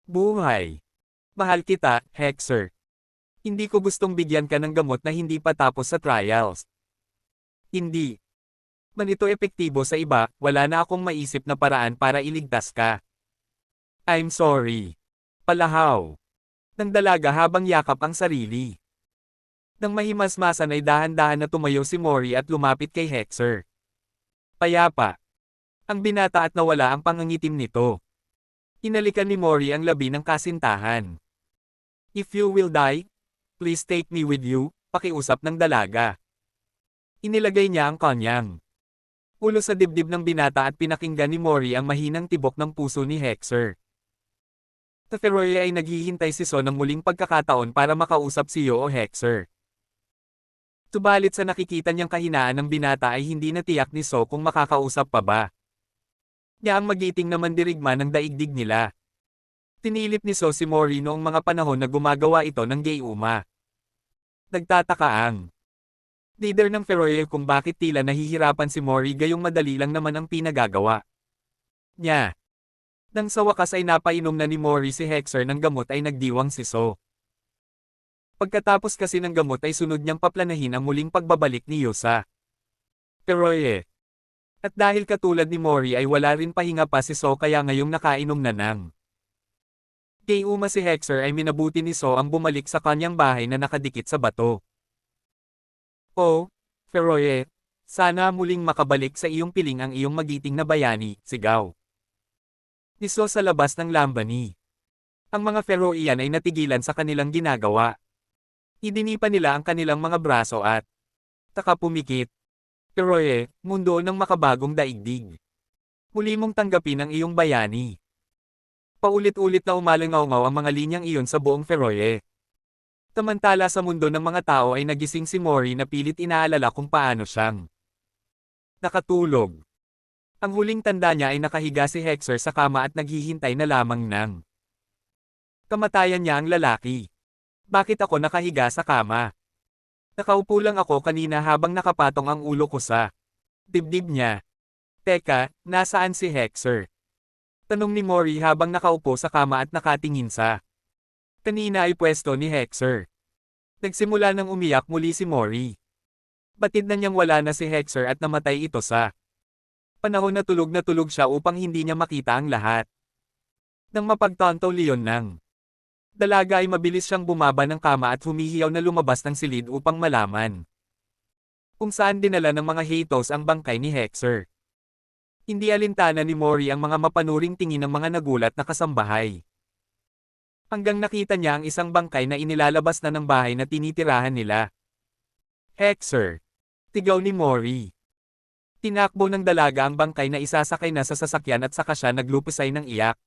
buhay. Mahal kita, Hexer. Hindi ko gustong bigyan ka ng gamot na hindi pa tapos sa trials. Hindi man ito epektibo sa iba, wala na akong maisip na paraan para iligtas ka. I'm sorry. Palahaw ng dalaga habang yakap ang sarili. Nang mahimasmasan ay dahan-dahan na tumayo si Mori at lumapit kay Hexer. Payapa ang binata at nawala ang pangangitim nito. Hinalikan ni Mori ang labi ng kasintahan. If you will die, please take me with you, pakiusap ng dalaga. Inilagay niya ang kanyang ulo sa dibdib ng binata at pinakinggan ni Mori ang mahinang tibok ng puso ni Hexer. Sa Feroy ay naghihintay si So ng muling pagkakataon para makausap si Yo o Hexer. Subalit sa nakikita niyang kahinaan ng binata ay hindi natiyak ni So kung makakausap pa ba niya ang magiting na mandirigma ng daigdig nila. Tinilip ni So si Mori noong mga panahon na gumagawa ito ng gayuma. Nagtataka ang leader ng Feroy kung bakit tila nahihirapan si Mori gayong madali lang naman ang pinagagawa niya. Nang sa wakas ay napainom na ni Mori si Hexer ng gamot ay nagdiwang si So. Pagkatapos kasi ng gamot ay sunod niyang paplanahin ang muling pagbabalik ni Yo sa Feroy. At dahil katulad ni Mori ay wala rin pahinga pa si So kaya ngayong nakainom na ng Gayuma si Hexer ay minabuti ni So ang bumalik sa kanyang bahay na nakadikit sa bato. Oh, Feroye, sana muling makabalik sa iyong piling ang iyong magiting na bayani, sigaw ni So sa labas ng lambani. Ang mga Feroian ay natigilan sa kanilang ginagawa. Idinipa nila ang kanilang mga braso at takapumikit. Feroye, mundo ng makabagong daigdig. Muli mong tanggapin ang iyong bayani. Paulit-ulit na umalangaw-ngaw ang mga linyang iyon sa buong Feroye. Samantala sa mundo ng mga tao ay nagising si Mori na pilit inaalala kung paano siyang nakatulog. Ang huling tanda niya ay nakahiga si Hexer sa kama at naghihintay na lamang ng kamatayan niya ang lalaki. Bakit ako nakahiga sa kama? Nakaupo lang ako kanina habang nakapatong ang ulo ko sa dibdib niya. Teka, nasaan si Hexer? Tanong ni Mori habang nakaupo sa kama at nakatingin sa kanina ay pwesto ni Hexer. Nagsimula nang umiyak muli si Mori. Batid na niyang wala na si Hexer at namatay ito sa panahon na tulog siya upang hindi niya makita ang lahat. Nang mapagtanto Leon ng dalaga ay mabilis siyang bumaba ng kama at humihiyaw na lumabas ng silid upang malaman kung saan dinala ng mga Hatos ang bangkay ni Hexer. Hindi alintana ni Mori ang mga mapanuring tingin ng mga nagulat na kasambahay. Hanggang nakita niya ang isang bangkay na inilalabas na ng bahay na tinitirahan nila. Hexer! Tigaw ni Mori. Tinakbo ng dalaga ang bangkay na isasakay na sa sasakyan at saka siya naglupusay ng iyak.